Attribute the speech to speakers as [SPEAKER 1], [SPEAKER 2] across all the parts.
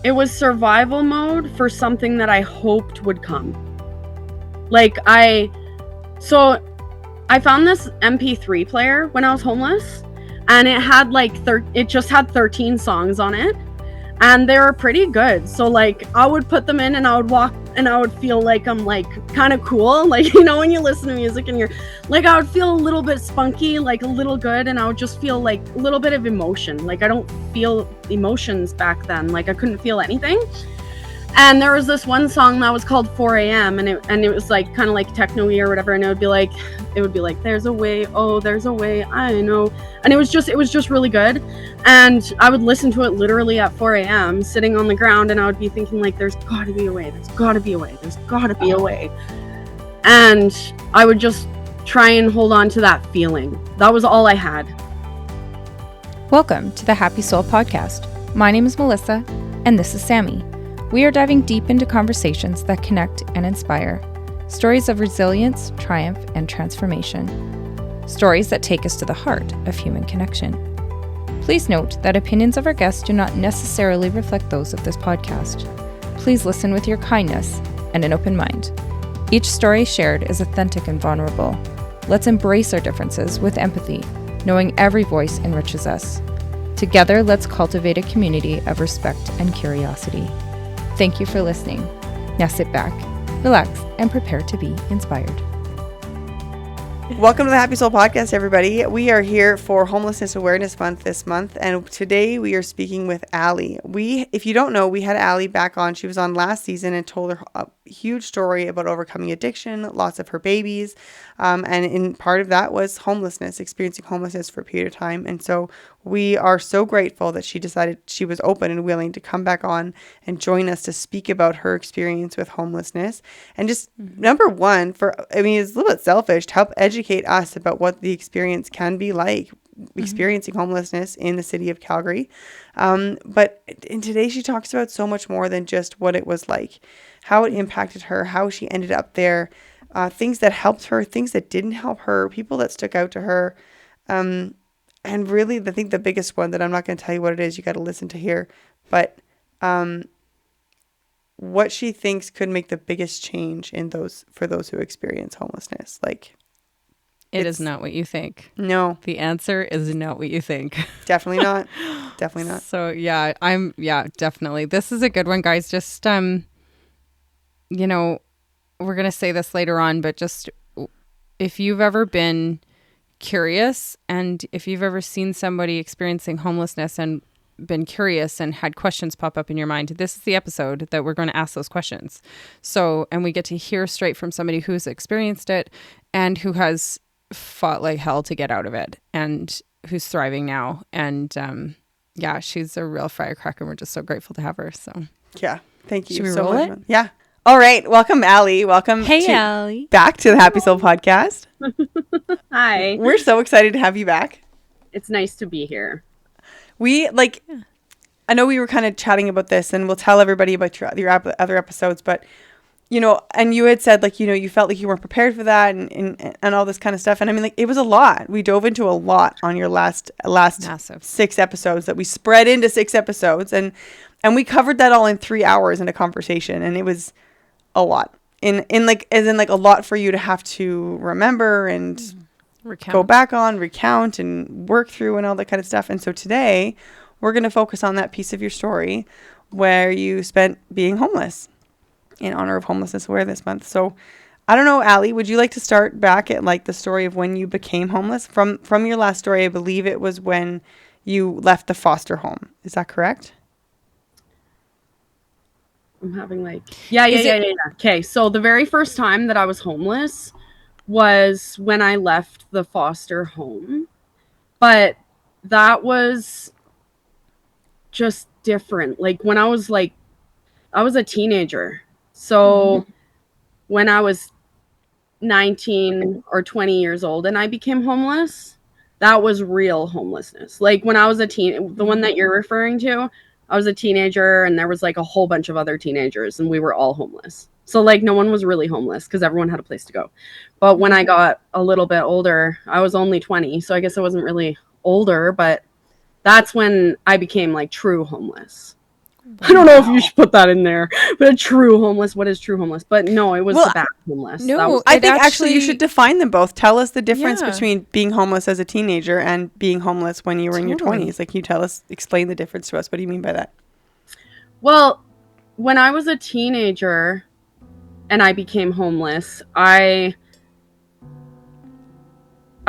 [SPEAKER 1] it was survival mode for something that I hoped would come. Like I found this MP3 player when I was homeless, and it had like it just had 13 songs on it, and they were pretty good. So like I would put them in and I would walk and I would feel like I'm like kind of cool, like, you know, when you listen to music and you're like, I would feel a little bit spunky, like a little good, and I would just feel like a little bit of emotion. Like I don't feel emotions back then, like I couldn't feel anything. And there was this one song that was called 4 a.m. and it was like kind of like techno-y or whatever, and it would be like there's a way, oh there's a way, I know. And it was just really good. And I would listen to it literally at 4 a.m. sitting on the ground, and I would be thinking like, there's gotta be a way, there's gotta be a way, there's gotta be a way. And I would just try and hold on to that feeling. That was all I had.
[SPEAKER 2] Welcome to the Happy Soul Podcast. My name is Melissa, and this is Sammy. We are diving deep into conversations that connect and inspire. Stories of resilience, triumph, and transformation. Stories that take us to the heart of human connection. Please note that opinions of our guests do not necessarily reflect those of this podcast. Please listen with your kindness and an open mind. Each story shared is authentic and vulnerable. Let's embrace our differences with empathy, knowing every voice enriches us. Together, let's cultivate a community of respect and curiosity. Thank you for listening. Now sit back, relax, and prepare to be inspired.
[SPEAKER 3] Welcome to the Happy Soul Podcast, everybody. We are here for Homelessness Awareness Month this month, and today we are speaking with Allie. If you don't know, we had Allie back on. She was on last season and told her a huge story about overcoming addiction, loss of her babies, and in part of that was homelessness, experiencing homelessness for a period of time. And so we are so grateful that she decided she was open and willing to come back on and join us to speak about her experience with homelessness. And just number one, it's a little bit selfish to help educate us about what the experience can be like experiencing homelessness in the city of Calgary. But in today, she talks about so much more than just what it was like, how it impacted her, how she ended up there, things that helped her, things that didn't help her, people that stuck out to her. And really, I think the biggest one that I'm not going to tell you what it is, you got to listen to hear, but what she thinks could make the biggest change for those who experience homelessness. Like,
[SPEAKER 4] it is not what you think.
[SPEAKER 3] No.
[SPEAKER 4] The answer is not what you think.
[SPEAKER 3] Definitely not. Definitely not.
[SPEAKER 4] So definitely. This is a good one, guys. Just, we're going to say this later on, but just if you've ever been curious and if you've ever seen somebody experiencing homelessness and been curious and had questions pop up in your mind, this is the episode that we're going to ask those questions. So, and we get to hear straight from somebody who's experienced it and who has fought like hell to get out of it and who's thriving now. And she's a real firecracker. We're just so grateful to have her. So
[SPEAKER 3] yeah, thank you.
[SPEAKER 4] Should we
[SPEAKER 3] so
[SPEAKER 4] roll
[SPEAKER 3] much.
[SPEAKER 4] it?
[SPEAKER 3] Yeah. All right. Welcome, Allie. Welcome.
[SPEAKER 4] Hey, Allie.
[SPEAKER 3] Back to the Happy Soul Podcast.
[SPEAKER 1] Hi.
[SPEAKER 3] We're so excited to have you back.
[SPEAKER 1] It's nice to be here.
[SPEAKER 3] I know we were kind of chatting about this, and we'll tell everybody about your other episodes, but, and you had said, you felt like you weren't prepared for that and all this kind of stuff. And it was a lot. We dove into a lot on your last
[SPEAKER 4] Massive.
[SPEAKER 3] 6 episodes that we spread into 6 episodes. And we covered that all in 3 hours in a conversation. And it was a lot in a lot for you to have to remember and go back on, recount and work through and all that kind of stuff. And so today we're going to focus on that piece of your story where you spent being homeless in honor of Homelessness Awareness Month. So I don't know, Allie, would you like to start back at the story of when you became homeless? From your last story, I believe it was when you left the foster home. Is that correct?
[SPEAKER 1] I'm having yeah. Okay, so the very first time that I was homeless was when I left the foster home. But that was just different. Like when I was a teenager. So when I was 19 or 20 years old and I became homeless, that was real homelessness. Like when I was the one that you're referring to, I was a teenager and there was a whole bunch of other teenagers and we were all homeless. So no one was really homeless because everyone had a place to go. But when I got a little bit older, I was only 20. So I guess I wasn't really older, but that's when I became true homeless. I don't know if you should put that in there, but a true homeless. What is true homeless? But no, it was
[SPEAKER 3] Well,
[SPEAKER 1] the bad homeless.
[SPEAKER 4] no,
[SPEAKER 1] That was,
[SPEAKER 3] I
[SPEAKER 4] It
[SPEAKER 3] think actually you should
[SPEAKER 4] actually-
[SPEAKER 3] define them both. Tell us the difference
[SPEAKER 4] Yeah.
[SPEAKER 3] between being homeless as a teenager and being homeless when you were in your
[SPEAKER 4] Totally.
[SPEAKER 3] 20s. Like, can you tell us, explain the difference to us? What do you mean by that?
[SPEAKER 1] well, when I was a teenager and I became homeless, I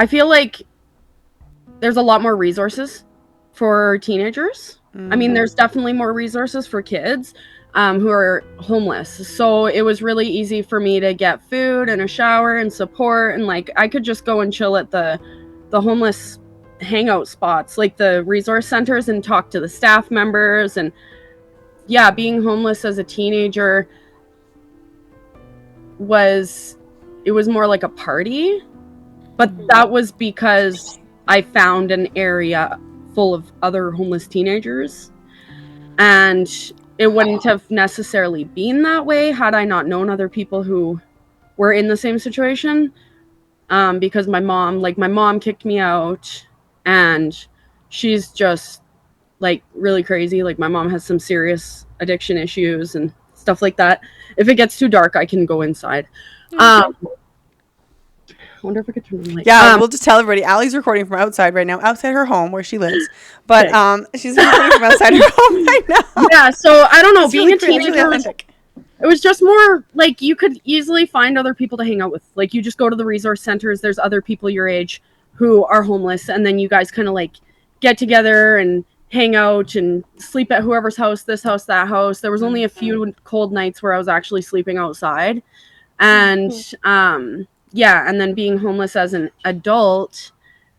[SPEAKER 1] feel like there's a lot more resources for teenagers. I mean, there's definitely more resources for kids who are homeless. So it was really easy for me to get food and a shower and support. And like, I could just go and chill at the homeless hangout spots, like the resource centers, and talk to the staff members. And yeah, being homeless as a teenager was more like a party, but that was because I found an area full of other homeless teenagers, and it wouldn't have necessarily been that way had I not known other people who were in the same situation. Because my mom kicked me out, and she's just like really crazy. Like, my mom has some serious addiction issues and stuff like that. If it gets too dark, I can go inside. I wonder if I could turn the light.
[SPEAKER 3] Yeah, we'll just tell everybody. Allie's recording from outside right now, outside her home where she lives. But she's recording from outside her home right now.
[SPEAKER 1] Yeah, so I don't know.
[SPEAKER 3] It's
[SPEAKER 1] Being
[SPEAKER 3] really
[SPEAKER 1] a
[SPEAKER 3] great. It's really
[SPEAKER 1] teenager,
[SPEAKER 3] authentic.
[SPEAKER 1] it was just more like you could easily find other people to hang out with. Like, you just go to the resource centers. There's other people your age who are homeless, and then you guys kind of like get together and hang out and sleep at whoever's house, this house, that house. There was only a few cold nights where I was actually sleeping outside. And yeah, and then being homeless as an adult,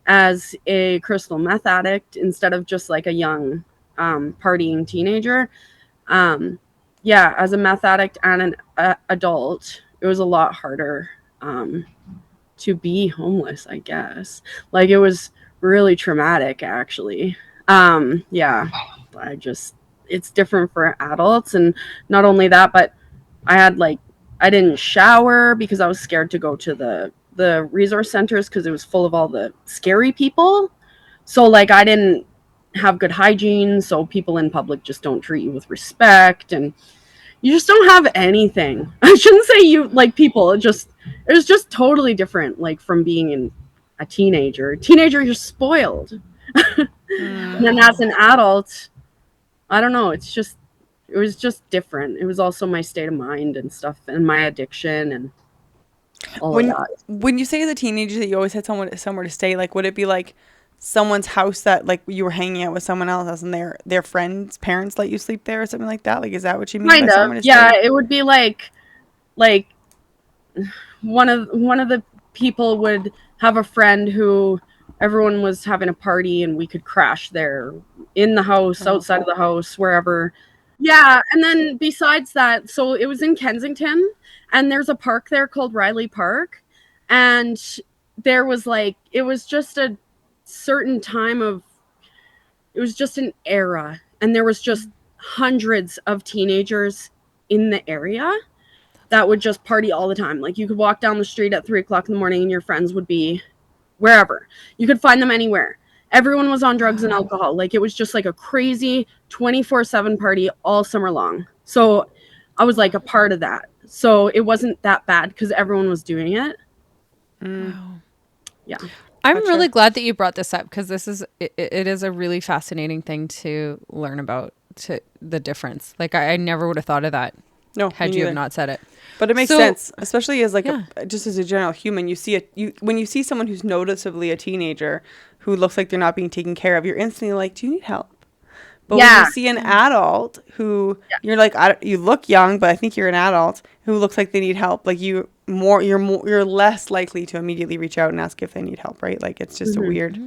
[SPEAKER 1] as a crystal meth addict instead of just like a young partying teenager. Yeah, as a meth addict and an adult, it was a lot harder to be homeless, I guess. Like, it was really traumatic, actually. Yeah, it's different for adults. And not only that, but I didn't shower because I was scared to go to the resource centers because it was full of all the scary people. So like, I didn't have good hygiene, so people in public just don't treat you with respect, and you just don't have anything. I shouldn't say you like people. It was just totally different, like, from being a teenager. Teenager, you're spoiled. And then as an adult, I don't know, it was just different. It was also my state of mind and stuff, and my addiction and all of that.
[SPEAKER 3] When you say as a teenager that you always had somewhere to stay, like, would it be like someone's house that like you were hanging out with someone else and their friends' parents let you sleep there or something like that? Like, is that what you mean
[SPEAKER 1] Kind
[SPEAKER 3] by
[SPEAKER 1] of,
[SPEAKER 3] somewhere to
[SPEAKER 1] yeah.
[SPEAKER 3] stay?
[SPEAKER 1] It would be like one of the people would have a friend who everyone was having a party, and we could crash there in the house, outside of the house, wherever. Yeah, and then besides that, so it was in Kensington, and there's a park there called Riley Park, and there was like, it was just a certain time of, it was just an era, and there was just hundreds of teenagers in the area that would just party all the time. Like, you could walk down the street at 3:00 in the morning and your friends would be wherever. You could find them anywhere. Everyone was on drugs and alcohol. Like, it was just like a crazy 24/7 party all summer long. So I was like a part of that. So it wasn't that bad because everyone was doing it.
[SPEAKER 4] Wow.
[SPEAKER 1] Yeah.
[SPEAKER 4] I'm
[SPEAKER 3] Gotcha.
[SPEAKER 4] really glad that you brought this up because it is a really fascinating thing to learn about, to the difference. Like, I never would have thought of that
[SPEAKER 3] No,
[SPEAKER 4] had
[SPEAKER 3] me
[SPEAKER 4] you
[SPEAKER 3] neither.
[SPEAKER 4] have not said it.
[SPEAKER 3] But it makes
[SPEAKER 4] So-
[SPEAKER 3] sense, especially as like
[SPEAKER 4] Yeah.
[SPEAKER 3] just as a general human. You see when you see someone who's noticeably a teenager who looks like they're not being taken care of, you're instantly like, "Do you need help?" But when
[SPEAKER 1] Yeah.
[SPEAKER 3] you see an adult who you're like, you look young, but I think you're an adult who looks like they need help. Like, you're less likely to immediately reach out and ask if they need help, right? Like, it's just a weird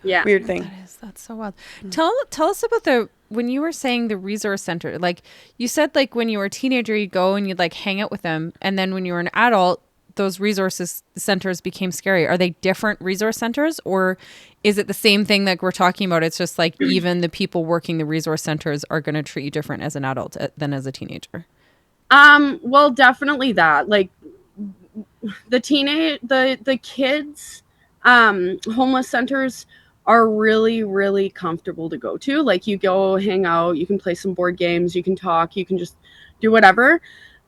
[SPEAKER 1] Yeah.
[SPEAKER 3] thing.
[SPEAKER 4] That's so wild. Tell us about when you were saying the resource center. Like, you said, like, when you were a teenager, you'd go and you'd like hang out with them, and then when you were an adult, those resources centers became scary. Are they different resource centers, or is it the same thing that we're talking about? It's just like even the people working the resource centers are going to treat you different as an adult than as a teenager.
[SPEAKER 1] Well, definitely that. Like, the kids, homeless centers are really, really comfortable to go to. Like, you go hang out, you can play some board games, you can talk, you can just do whatever,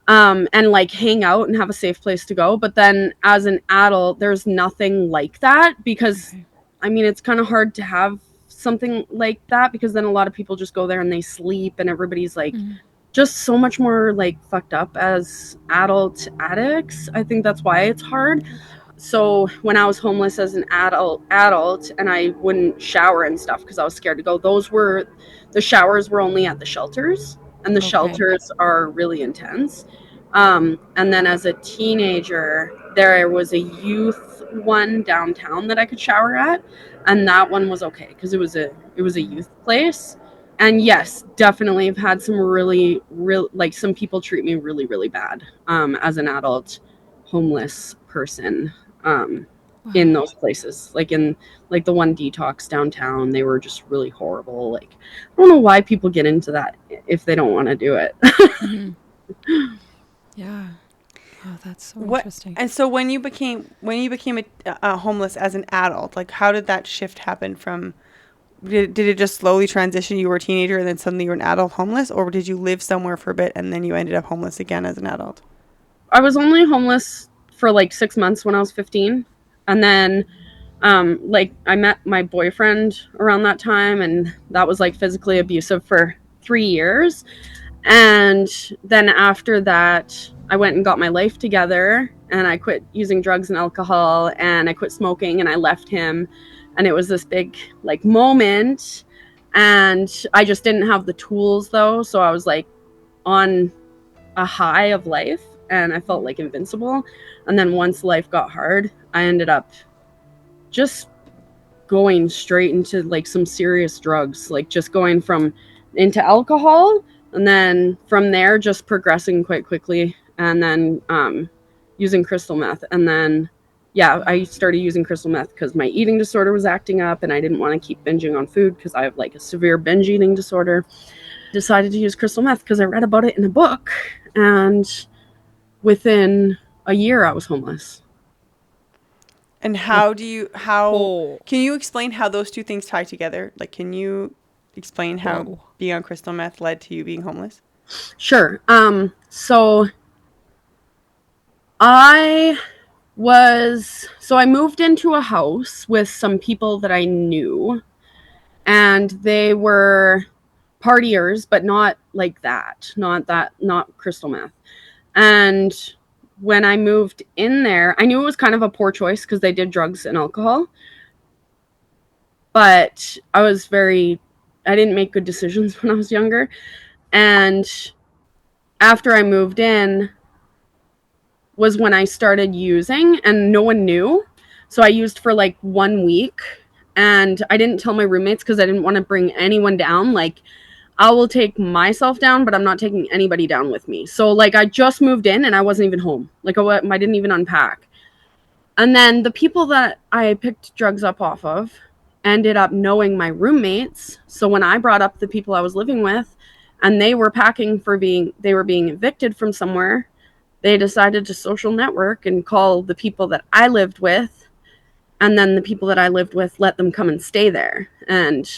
[SPEAKER 1] and like hang out and have a safe place to go. But then as an adult, there's nothing like that, because
[SPEAKER 4] Okay.
[SPEAKER 1] I mean, it's kind of hard to have something like that, because then a lot of people just go there and they sleep, and everybody's like just so much more like fucked up as adult addicts. I think that's why it's hard. So when I was homeless as an adult and I wouldn't shower and stuff because I was scared to go, the showers were only at the shelters, and the
[SPEAKER 4] Okay.
[SPEAKER 1] shelters are really intense. And then as a teenager, there was a youth one downtown that I could shower at, and that one was okay because it was a youth place. And yes, definitely I've had some real like, some people treat me really, really bad as an adult homeless person, um, in
[SPEAKER 4] Wow.
[SPEAKER 1] those places. Like in like the one detox downtown, they were just really horrible. Like, I don't know why people get into that if they don't want to do it.
[SPEAKER 4] Mhm. Yeah. Oh, that's so
[SPEAKER 3] What
[SPEAKER 4] interesting.
[SPEAKER 3] and so when you became a homeless as an adult, like how did that shift happen from did it just slowly transition? You were a teenager and then suddenly you were an adult homeless, or did you live somewhere for a bit and then you ended up homeless again as an adult?
[SPEAKER 1] I was only homeless for like 6 months when I was 15. And then like, I met my boyfriend around that time, and that was like physically abusive for 3 years. And then after that, I went and got my life together, and I quit using drugs and alcohol, and I quit smoking, and I left him. And it was this big like moment, and I just didn't have the tools though, so I was like on a high of life, and I felt like invincible. And then once life got hard, I ended up just going straight into like some serious drugs, like just going from into alcohol, and then from there just progressing quite quickly, and then using crystal meth. And then yeah, I started using crystal meth because my eating disorder was acting up, and I didn't want to keep binging on food because I have like a severe binge eating disorder. Decided to use crystal meth because I read about it in a book, and within a year I was homeless.
[SPEAKER 3] And how
[SPEAKER 4] Oh.
[SPEAKER 3] can you explain how those two things tie together? Like, can you explain how
[SPEAKER 4] Whoa.
[SPEAKER 3] being on crystal meth led to you being homeless?
[SPEAKER 1] Sure. So I I moved into a house with some people that I knew, and they were partiers, but not like that. Not crystal meth. And when I moved in there, I knew it was kind of a poor choice because they did drugs and alcohol, but I didn't make good decisions when I was younger. And after I moved in was when I started using, and no one knew. So I used for like 1 week, and I didn't tell my roommates because I didn't want to bring anyone down. Like, I will take myself down, but I'm not taking anybody down with me. So like, I just moved in and I wasn't even home. Like, I didn't even unpack. And then the people that I picked drugs up off of ended up knowing my roommates. So when I brought up the people I was living with, and they were being evicted from somewhere, they decided to social network and call the people that I lived with, and then the people that I lived with let them come and stay there. And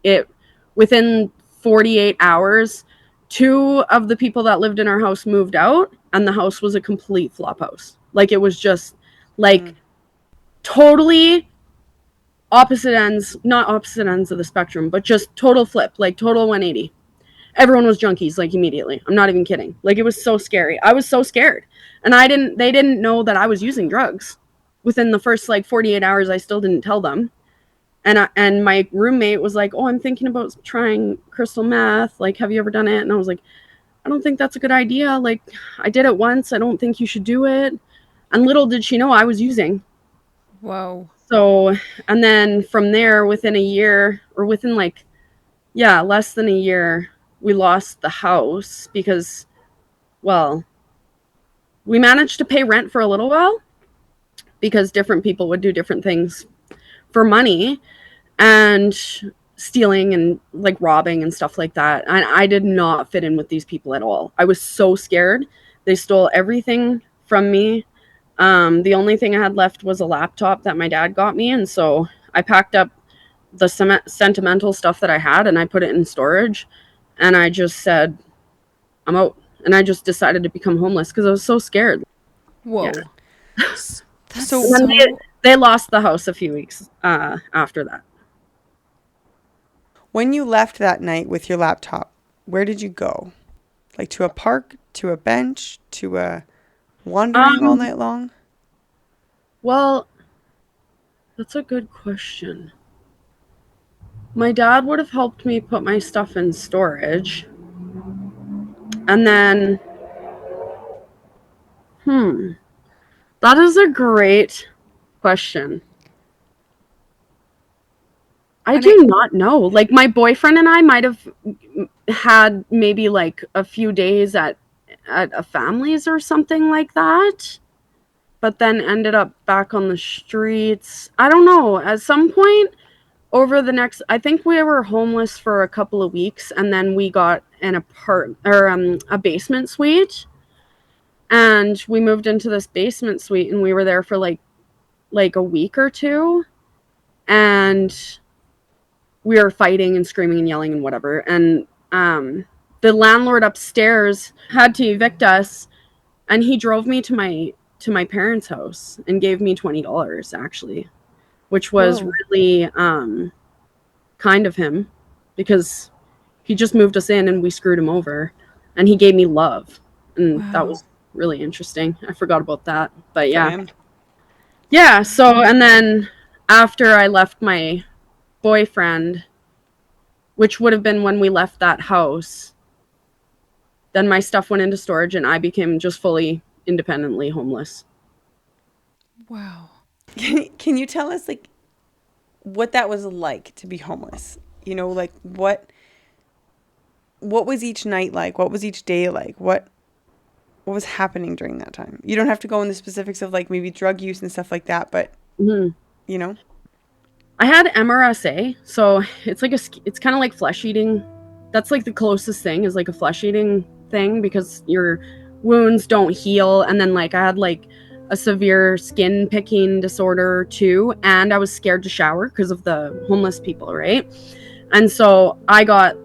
[SPEAKER 1] it within 48 hours, two of the people that lived in our house moved out, and the house was a complete flop house. Like, it was just like totally opposite ends, not opposite ends of the spectrum, but just total flip, like total 180. Everyone was junkies like immediately. I'm not even kidding. Like, it was so scary. I was so scared. And they didn't know that I was using drugs. Within the first like 48 hours, I still didn't tell them. And my roommate was like, "Oh, I'm thinking about trying crystal meth. Like, have you ever done it?" And I was like, "I don't think that's a good idea. Like, I did it once. I don't think you should do it." And little did she know I was using.
[SPEAKER 4] Whoa.
[SPEAKER 1] So, and then from there, within a year, or within like, yeah, less than a year, we lost the house because, well, we managed to pay rent for a little while because different people would do different things for money, and stealing and like robbing and stuff like that. And I did not fit in with these people at all. I was so scared. They stole everything from me. The only thing I had left was a laptop that my dad got me, and so I packed up the sentimental stuff that I had, and I put it in storage, and I just said, I'm out. And I just decided to become homeless because I was so scared.
[SPEAKER 4] Whoa.
[SPEAKER 1] Yeah.
[SPEAKER 3] S-
[SPEAKER 4] That's
[SPEAKER 3] so
[SPEAKER 1] And then
[SPEAKER 4] so.
[SPEAKER 1] they lost the house a few weeks after that.
[SPEAKER 3] when you left that night with your laptop, where did you go? Like to a park, to a bench, to a wandering all
[SPEAKER 1] Um,
[SPEAKER 3] night long?
[SPEAKER 1] well, that's a good question. My dad would have helped me put my stuff in storage. And then, that is a great question. I
[SPEAKER 4] And
[SPEAKER 1] do not know. Like, my boyfriend and I might have had maybe like a few days at a family's or something like that, but then ended up back on the streets. I don't know. At some point over the next, I think we were homeless for a couple of weeks, and then we got an a basement suite, and we moved into this basement suite, and we were there for like a week or two, and we were fighting and screaming and yelling and whatever. And the landlord upstairs had to evict us, and he drove me to my parents' house and gave me $20 actually, which was
[SPEAKER 4] whoa.
[SPEAKER 1] really kind of him because he just moved us in and we screwed him over, and he gave me love, and that
[SPEAKER 4] Wow.
[SPEAKER 1] was really interesting. I forgot about that, but
[SPEAKER 3] For
[SPEAKER 1] yeah.
[SPEAKER 3] him.
[SPEAKER 1] Yeah, so and then after I left my boyfriend, which would have been when we left that house, then my stuff went into storage and I became just fully independently homeless.
[SPEAKER 4] Wow.
[SPEAKER 3] Can you tell us like what that was like to be homeless? You know, like what was each night like? What was each day like? What was happening during that time? You don't have to go in the specifics of like maybe drug use and stuff like that, but
[SPEAKER 1] Mm-hmm.
[SPEAKER 3] you know.
[SPEAKER 1] I had MRSA, so it's like it's kind of like flesh eating. That's like the closest thing is like a flesh eating thing because your wounds don't heal, and then like I had like a severe skin picking disorder too, and I was scared to shower because of the homeless people, right? And so I got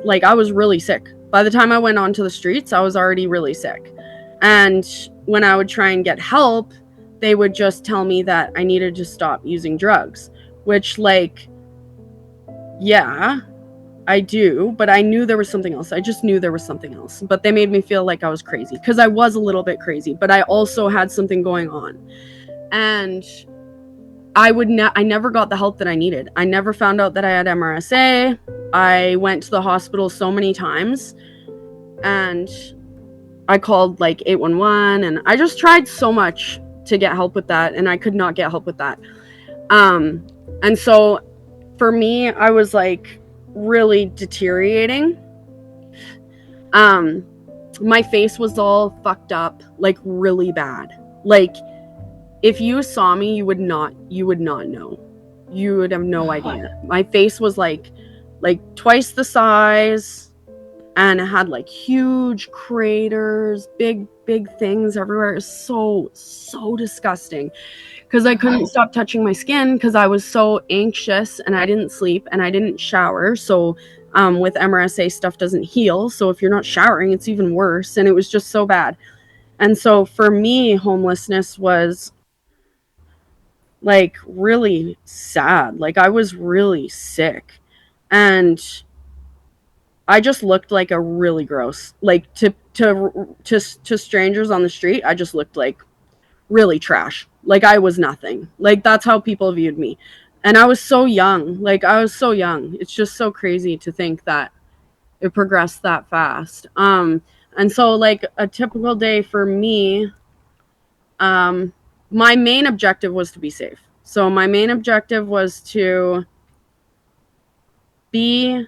[SPEAKER 1] like I was really sick. By the time I went onto the streets, I was already really sick. And when I would try and get help, they would just tell me that I needed to stop using drugs, which like yeah, I do, but I knew there was something else. I just knew there was something else. But they made me feel like I was crazy because I was a little bit crazy, but I also had something going on. And I never got the help that I needed. I never found out that I had MRSA. I went to the hospital so many times, and I called like 811, and I just tried so much to get help with that, and I could not get help with that. And so for me, I was like really deteriorating. My face was all fucked up, like really bad. Like if you saw me, you would not know. You would have no idea. My face was like twice the size, and it had like huge craters, big things everywhere. It was so disgusting because I couldn't stop touching my skin because I was so anxious, and I didn't sleep and I didn't shower. So with MRSA, stuff doesn't heal, so if you're not showering, it's even worse, and it was just so bad. And so for me, homelessness was like really sad. Like I was really sick, and I just looked like a really gross, like to strangers on the street, I just looked like really trash. Like I was nothing. Like that's how people viewed me. And I was so young. Like I was so young. It's just so crazy to think that it progressed that fast. And so like a typical day for me, um my main objective was to be safe. So my main objective was to be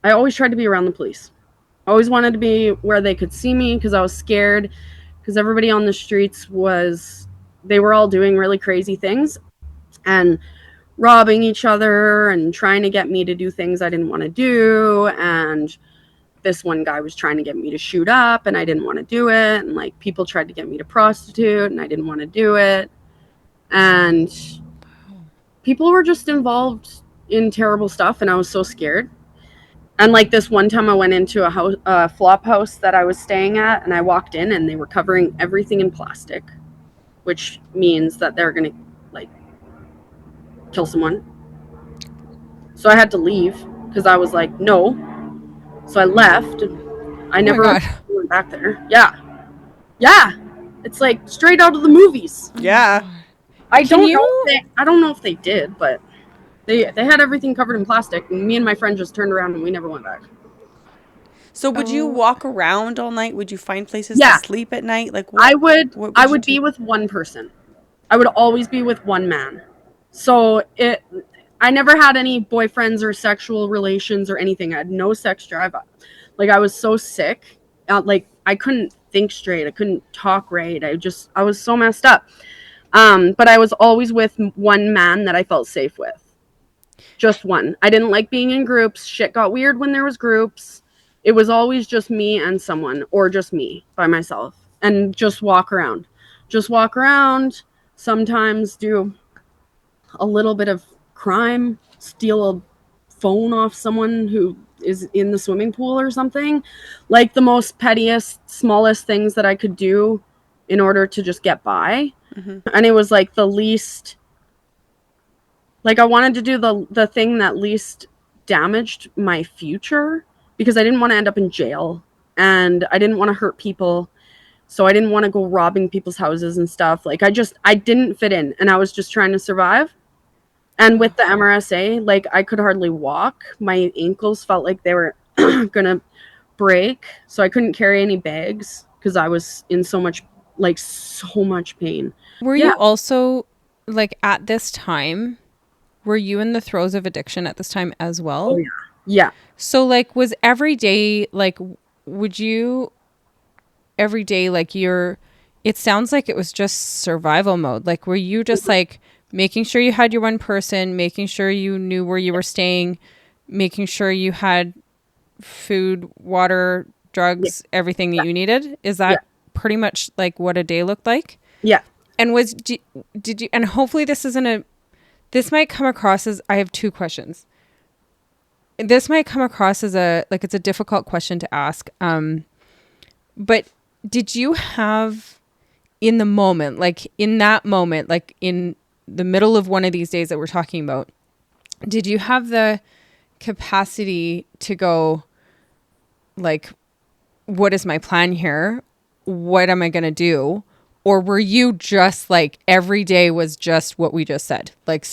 [SPEAKER 1] I always tried to be around the police. I always wanted to be where they could see me because I was scared because everybody on the streets they were all doing really crazy things and robbing each other and trying to get me to do things I didn't want to do. And this one guy was trying to get me to shoot up and I didn't want to do it. And like people tried to get me to prostitute and I didn't want to do it. And people were just involved in terrible stuff, and I was so scared. And like this one time, I went into a flop house that I was staying at, and I walked in, and they were covering everything in plastic, which means that they're gonna like kill someone. So I had to leave because I was like, no. So I left. I
[SPEAKER 4] Oh my
[SPEAKER 1] never
[SPEAKER 4] God.
[SPEAKER 1] went back there. Yeah, yeah. It's like straight out of the movies.
[SPEAKER 3] Yeah.
[SPEAKER 1] I
[SPEAKER 4] Can
[SPEAKER 1] don't
[SPEAKER 4] you-
[SPEAKER 1] know. I don't know if they did, but they had everything covered in plastic, and me and my friend just turned around and we never went back.
[SPEAKER 3] So would you
[SPEAKER 4] Oh.
[SPEAKER 3] walk around all night? Would you find places
[SPEAKER 1] Yeah.
[SPEAKER 3] to sleep at night? Like what?
[SPEAKER 1] I
[SPEAKER 3] you
[SPEAKER 1] would
[SPEAKER 3] do?
[SPEAKER 1] be with one person. I would always be with one man. So I never had any boyfriends or sexual relations or anything. I had no sex drive. Like I was so sick. Like I couldn't think straight. I couldn't talk right. I was so messed up. But I was always with one man that I felt safe with. Just one. I didn't like being in groups. Shit got weird when there was groups. It was always just me and someone, or just me by myself, and just walk around. Just walk around. Sometimes do a little bit of crime, steal a phone off someone who is in the swimming pool or something. Like the most pettiest, smallest things that I could do in order to just get by.
[SPEAKER 3] Mm-hmm.
[SPEAKER 1] And it was like the least, like I wanted to do the thing that least damaged my future, because I didn't want to end up in jail and I didn't want to hurt people. So I didn't want to go robbing people's houses and stuff. Like I didn't fit in, and I was just trying to survive. And with the MRSA, like I could hardly walk. My ankles felt like they were gonna break. So I couldn't carry any bags because I was in so much pain.
[SPEAKER 4] Were
[SPEAKER 1] Yeah.
[SPEAKER 4] you also like at this time? Were you in the throes of addiction at this time as well?
[SPEAKER 1] Oh yeah. Yeah.
[SPEAKER 4] So like was every day like would you every day like you're it sounds like it was just survival mode. Like were you just like making sure you had your one person, making sure you knew where you were staying, making sure you had food, water, drugs, everything that you needed? Is that pretty much like what a day looked like?
[SPEAKER 1] Yeah.
[SPEAKER 4] And did you, and hopefully this might come across as, I have two questions. This might come across as it's a difficult question to ask. But did you have in the moment, like in that moment, like in the middle of one of these days that we're talking about, did you have the capacity to go like, what is my plan here? What am I going to do? Or were you just like every day was just what we just said, like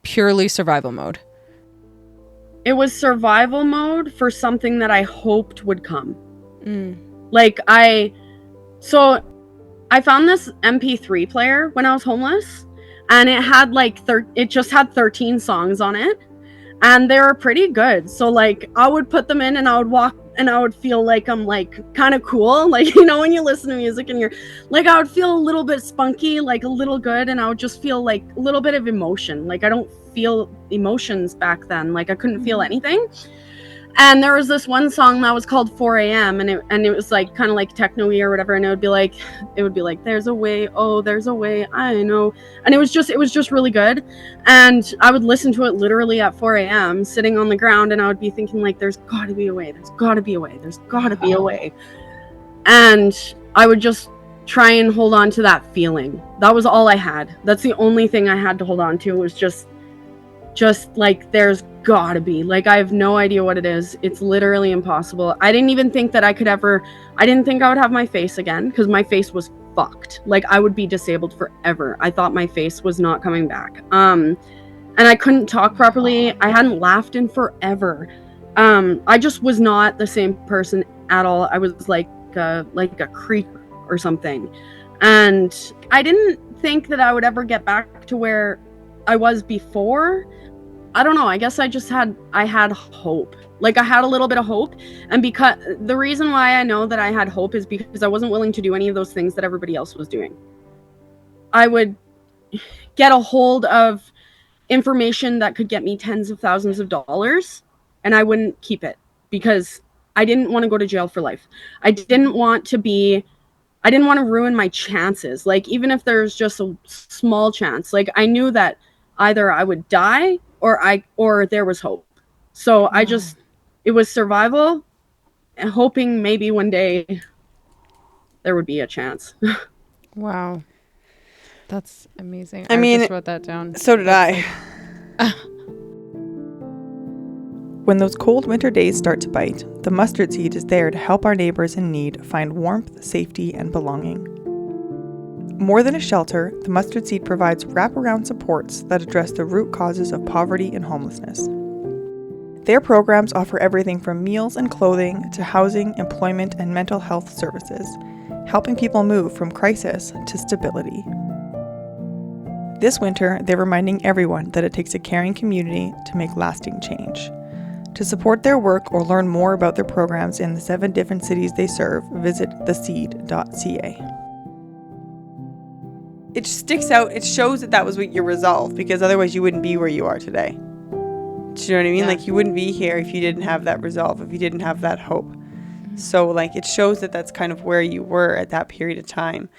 [SPEAKER 4] purely survival mode?
[SPEAKER 1] It was survival mode for something that I hoped would come. Like I found this MP3 player when I was homeless, and it had it just had 13 songs on it, and they were pretty good. So like I would put them in and I would walk and I would feel like I'm like kind of cool. Like, you know, when you listen to music and you're like, I would feel a little bit spunky, like a little good. And I would just feel like a little bit of emotion. Like I don't feel emotions back then. Like I couldn't feel anything. And there was this one song that was called 4 a.m. and it was like kind of like techno-y or whatever, and it would be like there's a way, oh there's a way, I know. And it was just really good. And I would listen to it literally at 4 a.m. sitting on the ground, and I would be thinking like, there's gotta be a way, there's gotta be a way, there's gotta be a way. And I would just try and hold on to that feeling. That was all I had. That's the only thing I had to hold on to, was just like, there's gotta be, like, I have no idea what it is. It's literally impossible. I didn't even think that I didn't think I would have my face again, because my face was fucked. Like I would be disabled forever. I thought my face was not coming back. And I couldn't talk properly. I hadn't laughed in forever. I just was not the same person at all. I was like a creep or something. And I didn't think that I would ever get back to where I was before. I don't know. I guess I had hope. Like I had a little bit of hope. And because the reason why I know that I had hope is because I wasn't willing to do any of those things that everybody else was doing. I would get a hold of information that could get me tens of thousands of dollars, and I wouldn't keep it because I didn't want to go to jail for life. I didn't want to ruin my chances. Like even if there's just a small chance, like I knew that either I would die or there was hope. So it was survival and hoping maybe one day there would be a chance.
[SPEAKER 4] Wow. That's amazing.
[SPEAKER 3] I mean,
[SPEAKER 4] just wrote that down.
[SPEAKER 3] So did I. When those cold winter days start to bite, the mustard seed is there to help our neighbors in need find warmth, safety, and belonging. More than a shelter, the mustard seed provides wraparound supports that address the root causes of poverty and homelessness. Their programs offer everything from meals and clothing to housing, employment, and mental health services, helping people move from crisis to stability. This winter, they're reminding everyone that it takes a caring community to make lasting change. To support their work or learn more about their programs in the 7 different cities they serve, visit theseed.ca. It sticks out. It shows that was what your resolve, because otherwise you wouldn't be where you are today. Do you know what I mean?
[SPEAKER 4] Yeah.
[SPEAKER 3] Like, you wouldn't be here if you didn't have that resolve, if you didn't have that hope. So, like, it shows that that's kind of where you were at that period of time.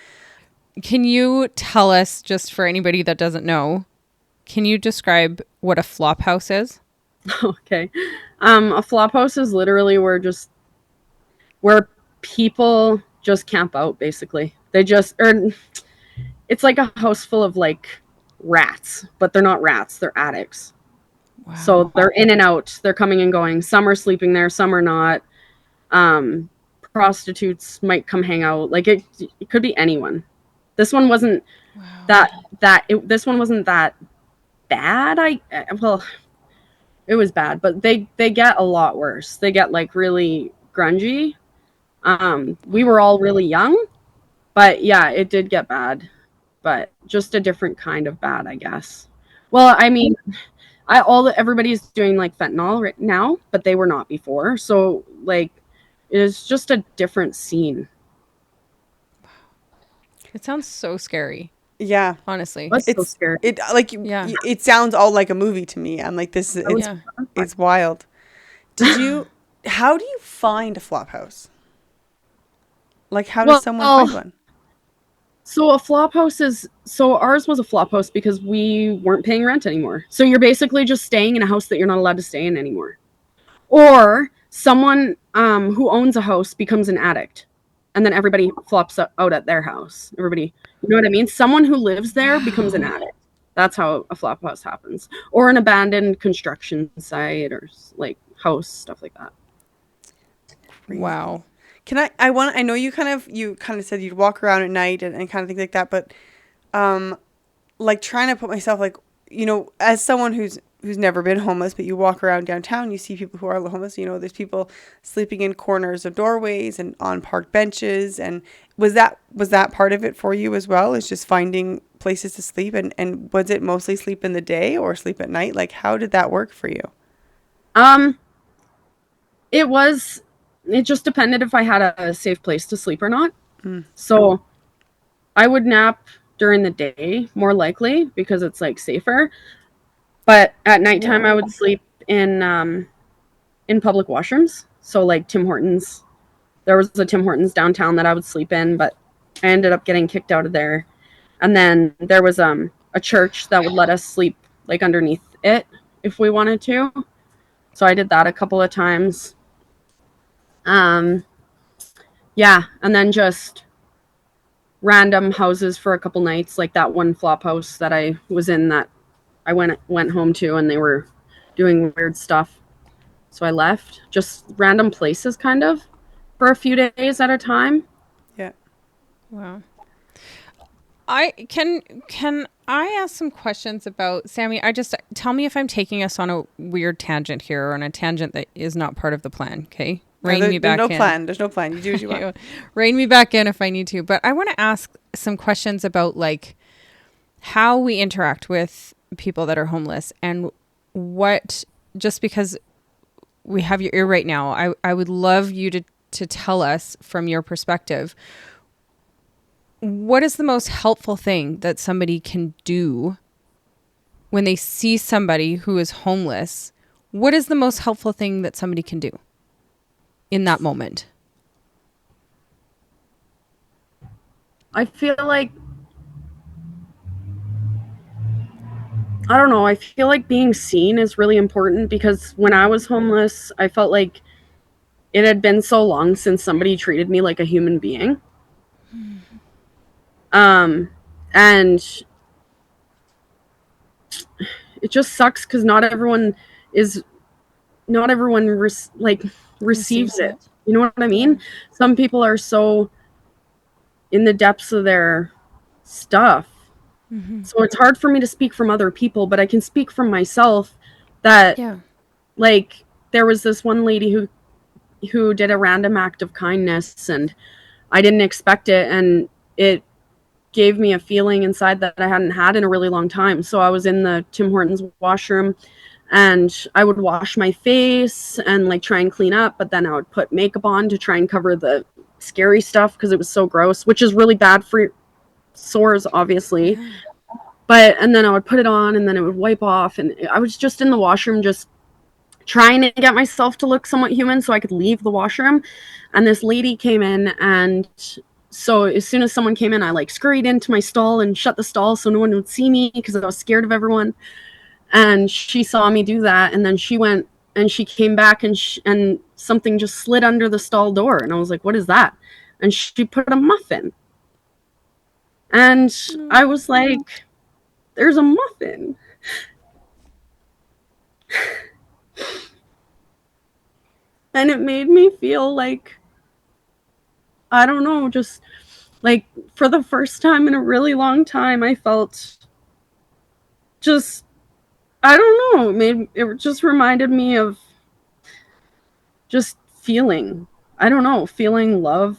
[SPEAKER 4] Can you tell us, just for anybody that doesn't know, can you describe what a flop house is?
[SPEAKER 1] Okay. A flop house is literally where people just camp out, basically. It's like a house full of like rats, but they're not rats, they're addicts.
[SPEAKER 4] Wow.
[SPEAKER 1] So they're in and out, they're coming and going. Some are sleeping there, some are not. Prostitutes might come hang out. Like it could be anyone. This one wasn't this one wasn't that bad. It was bad, but they get a lot worse. They get like really grungy. We were all really young, but yeah, it did get bad, but just a different kind of bad, I guess. Well, I mean, everybody's doing like fentanyl right now, but they were not before. So like, it is just a different scene.
[SPEAKER 3] It sounds so scary.
[SPEAKER 4] Yeah. Honestly.
[SPEAKER 1] It's so scary.
[SPEAKER 3] It sounds all like a movie to me. I'm like, it's wild. How do you find a flop house? Like, how does someone find one?
[SPEAKER 1] So ours was a flop house because we weren't paying rent anymore. So you're basically just staying in a house that you're not allowed to stay in anymore. Or someone who owns a house becomes an addict. And then everybody flops out at their house. Everybody, you know what I mean? Someone who lives there becomes an addict. That's how a flop house happens. Or an abandoned construction site or like house, stuff like that.
[SPEAKER 3] Wow. I know you kind of said you'd walk around at night and kind of things like that, but like trying to put myself, like, you know, as someone who's never been homeless, but you walk around downtown, you see people who are homeless, you know, there's people sleeping in corners of doorways and on park benches. And was that part of it for you as well, is just finding places to sleep? And was it mostly sleep in the day or sleep at night? Like, how did that work for you?
[SPEAKER 1] It just depended if I had a safe place to sleep or not. So I would nap during the day more likely because it's like safer. But at nighttime, I would sleep in public washrooms. So like Tim Hortons. There was a Tim Hortons downtown that I would sleep in, but I ended up getting kicked out of there. And then there was a church that would let us sleep like underneath it if we wanted to. So I did that a couple of times. Yeah, and then just random houses for a couple nights, like that one flop house that I was in that I went home to, and they were doing weird stuff. So I left. Just random places kind of for a few days at a time.
[SPEAKER 3] Yeah.
[SPEAKER 4] Wow. Can I ask some questions about Sammy? Tell me if I'm taking us on a weird tangent here, or on a tangent that is not part of the plan, okay? Me back in.
[SPEAKER 3] There's no plan. You do what you want.
[SPEAKER 4] Rein me back in if I need to. But I want to ask some questions about like how we interact with people that are homeless, and just because we have your ear right now, I would love you to tell us from your perspective, what is the most helpful thing that somebody can do when they see somebody who is homeless? What is the most helpful thing that somebody can do in that moment?
[SPEAKER 1] I feel like I don't know, I feel like being seen is really important because when I was homeless, I felt like it had been so long since somebody treated me like a human being. Um, and it just sucks because is not everyone receives it. You know what I mean? Some people are so in the depths of their stuff. So it's hard for me to speak from other people, but I can speak from myself that
[SPEAKER 4] Yeah.
[SPEAKER 1] like there was this one lady who did a random act of kindness and I didn't expect it and it gave me a feeling inside that I hadn't had in a really long time. So I was in the Tim Hortons washroom and I would wash my face and like try and clean up, but then I would put makeup on to try and cover the scary stuff because it was so gross, which is really bad for sores, obviously. But and then I would put it on and then it would wipe off and I was just in the washroom just trying to get myself to look somewhat human so I could leave the washroom. And this lady came in and so as soon as someone came in, I like scurried into my stall and shut the stall so no one would see me because I was scared of everyone. And she saw me do that and then she went and she came back and something just slid under the stall door and I was like, what is that? And she put a muffin. And I was like, there's a muffin. And it made me feel like, I don't know, just like for the first time in a really long time, I felt just, I don't know, it just reminded me of just feeling, I don't know, feeling love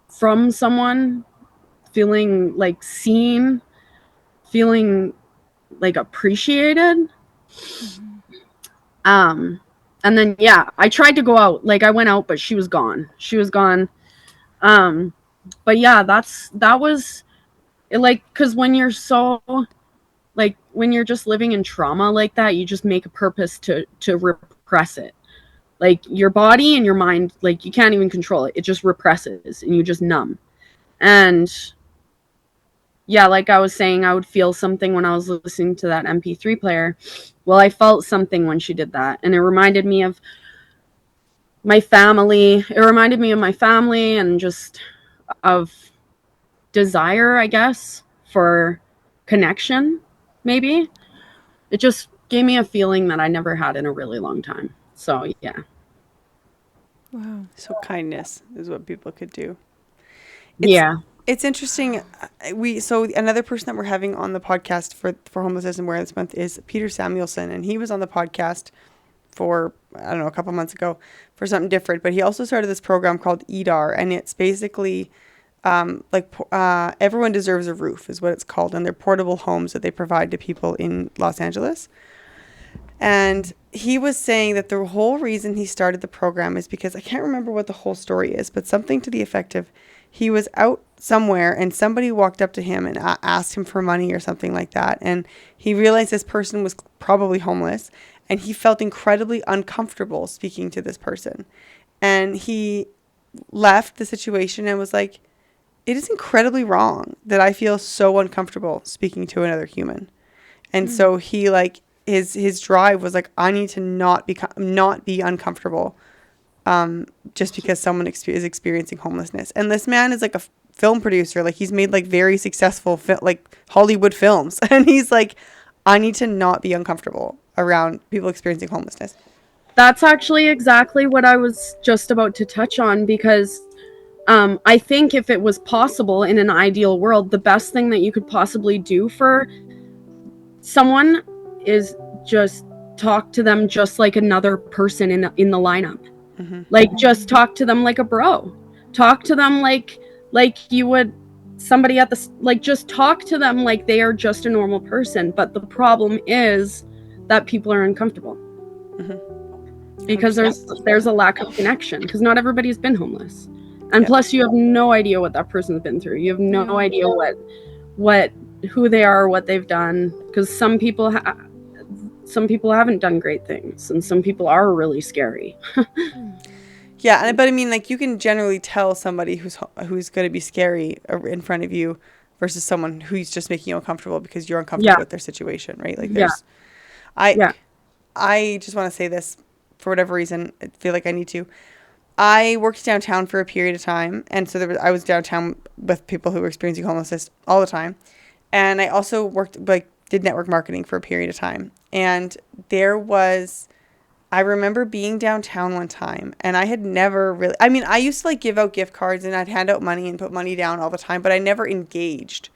[SPEAKER 1] from someone, feeling like seen, feeling like appreciated. Um, and then yeah, I tried to go out. Like I went out, but she was gone. She was gone. Um, but yeah, that was it, like because when you're so like when you're just living in trauma like that, you just make a purpose to repress it. Like your body and your mind, like you can't even control it. It just represses and you just numb. And yeah, like I was saying, I would feel something when I was listening to that MP3 player. Well, I felt something when she did that. And it reminded me of my family. It reminded me of my family and just of desire, I guess, for connection, maybe. It just gave me a feeling that I never had in a really long time. So, yeah.
[SPEAKER 4] Wow.
[SPEAKER 3] So kindness is what people could do.
[SPEAKER 1] Yeah.
[SPEAKER 3] It's interesting. So another person that we're having on the podcast for Homelessness and Awareness Month is Peter Samuelson, and he was on the podcast for I don't know a couple months ago for something different. But he also started this program called EDAR, and it's basically everyone deserves a roof is what it's called, and they're portable homes that they provide to people in Los Angeles. And he was saying that the whole reason he started the program is because I can't remember what the whole story is, but something to the effect of he was out somewhere and somebody walked up to him and asked him for money or something like that. And he realized this person was probably homeless and he felt incredibly uncomfortable speaking to this person. And he left the situation and was like, it is incredibly wrong that I feel so uncomfortable speaking to another human. And so he like, his drive was like, I need to not be uncomfortable just because someone is experiencing homelessness. And this man is like a film producer. Like he's made like very successful like Hollywood films. And he's like, I need to not be uncomfortable around people experiencing homelessness.
[SPEAKER 1] That's actually exactly what I was just about to touch on because I think if it was possible in an ideal world, the best thing that you could possibly do for someone is just talk to them just like another person in the lineup. Mm-hmm. Like just talk to them like a bro. Talk to them like you would somebody at the like just talk to them like they are just a normal person. But the problem is that people are uncomfortable. Mm-hmm. Because there's a lack of connection because not everybody's been homeless. And plus you have no idea what that person's been through. You have no idea who they are, what they've done, because some people haven't done great things and some people are really scary.
[SPEAKER 3] Yeah, but I mean, like you can generally tell somebody who's going to be scary in front of you versus someone who's just making you uncomfortable because you're uncomfortable with their situation, right? Like there's, I just want to say this for whatever reason. I feel like I need to. I worked downtown for a period of time, and so I was downtown with people who were experiencing homelessness all the time. And I also did network marketing for a period of time. And I remember being downtown one time, and I had never really, I used to give out gift cards and I'd hand out money and put money down all the time, but I never engaged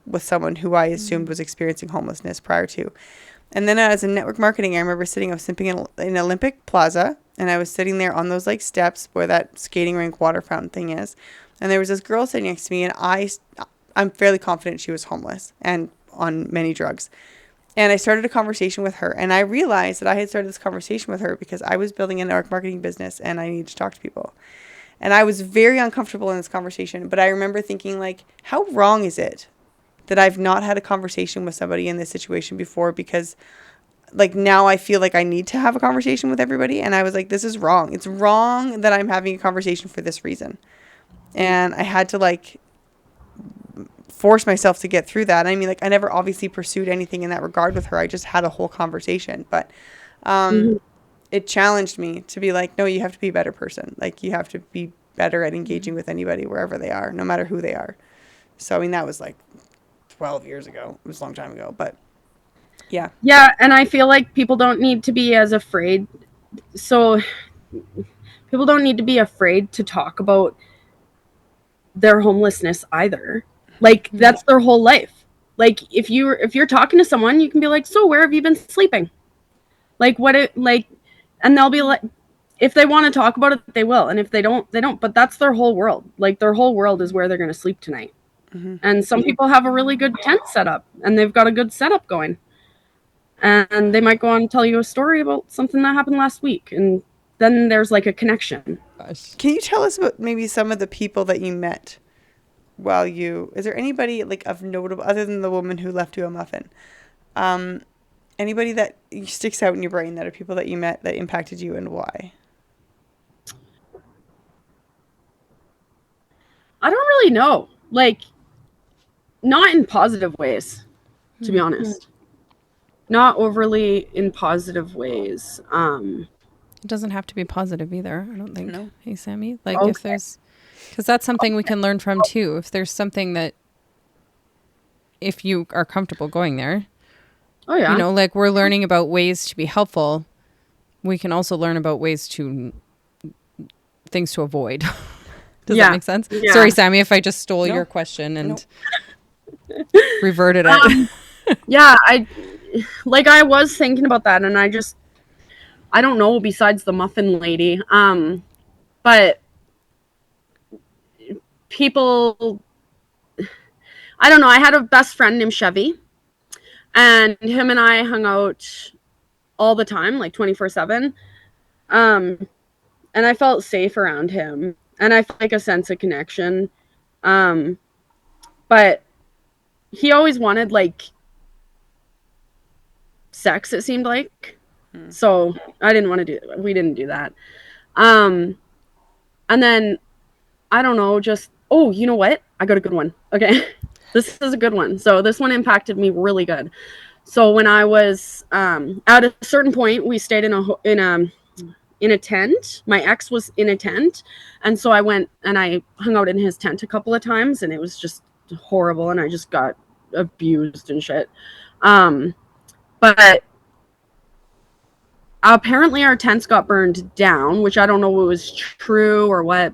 [SPEAKER 3] with someone who I assumed was experiencing homelessness prior to. And then as in network marketing, I remember I was simping in Olympic Plaza, and I was sitting there on those steps where that skating rink water fountain thing is. And there was this girl sitting next to me, and I'm fairly confident she was homeless and on many drugs. And I started a conversation with her, and I realized that I had started this conversation with her because I was building a network marketing business and I needed to talk to people. And I was very uncomfortable in this conversation, but I remember thinking how wrong is it that I've not had a conversation with somebody in this situation before, because now I feel like I need to have a conversation with everybody. And I was this is wrong. It's wrong that I'm having a conversation for this reason. And I had to force myself to get through that. I I never obviously pursued anything in that regard with her. I just had a whole conversation, but it challenged me to be no, you have to be a better person. You have to be better at engaging with anybody wherever they are, no matter who they are. So, that was 12 years ago. It was a long time ago, but yeah.
[SPEAKER 1] Yeah, and I feel like people don't need to be as afraid. So people don't need to be afraid to talk about their homelessness either. That's their whole life. If you're talking to someone, you can be so where have you been sleeping? And they'll be if they want to talk about it, they will. And if they don't, they don't. But that's their whole world. Their whole world is where they're going to sleep tonight. Mm-hmm. And some people have a really good tent set up, and they've got a good setup going. And they might go on and tell you a story about something that happened last week. And then there's a connection.
[SPEAKER 3] Can you tell us about maybe some of the people that you met is there anybody of notable, other than the woman who left you a muffin, anybody that sticks out in your brain that are people that you met that impacted you, and why?
[SPEAKER 1] I don't really know. Not in positive ways, to be honest. Not overly in positive ways.
[SPEAKER 4] It doesn't have to be positive either, I don't think.
[SPEAKER 3] No.
[SPEAKER 4] Hey, Sammy? If there's... Because that's something we can learn from, too. If there's something that... If you are comfortable going there...
[SPEAKER 1] Oh, yeah.
[SPEAKER 4] We're learning about ways to be helpful. We can also learn about things to avoid. Does that make sense? Yeah. Sorry, Sammy, if I just stole your question and reverted it.
[SPEAKER 1] Yeah, I was thinking about that, and I don't know besides the muffin lady. But people, I don't know. I had a best friend named Chevy, and him and I hung out all the time, 24/7. And I felt safe around him, and I felt a sense of connection. But he always wanted sex, it seemed like. So I didn't want to we didn't do that. And then I don't know, you know what? I got a good one. Okay. This is a good one. So this one impacted me really good. So when I was at a certain point, we stayed in a tent. My ex was in a tent, and so I went and I hung out in his tent a couple of times, and it was just horrible, and I just got abused and shit. But apparently our tents got burned down, which I don't know if it was true or what,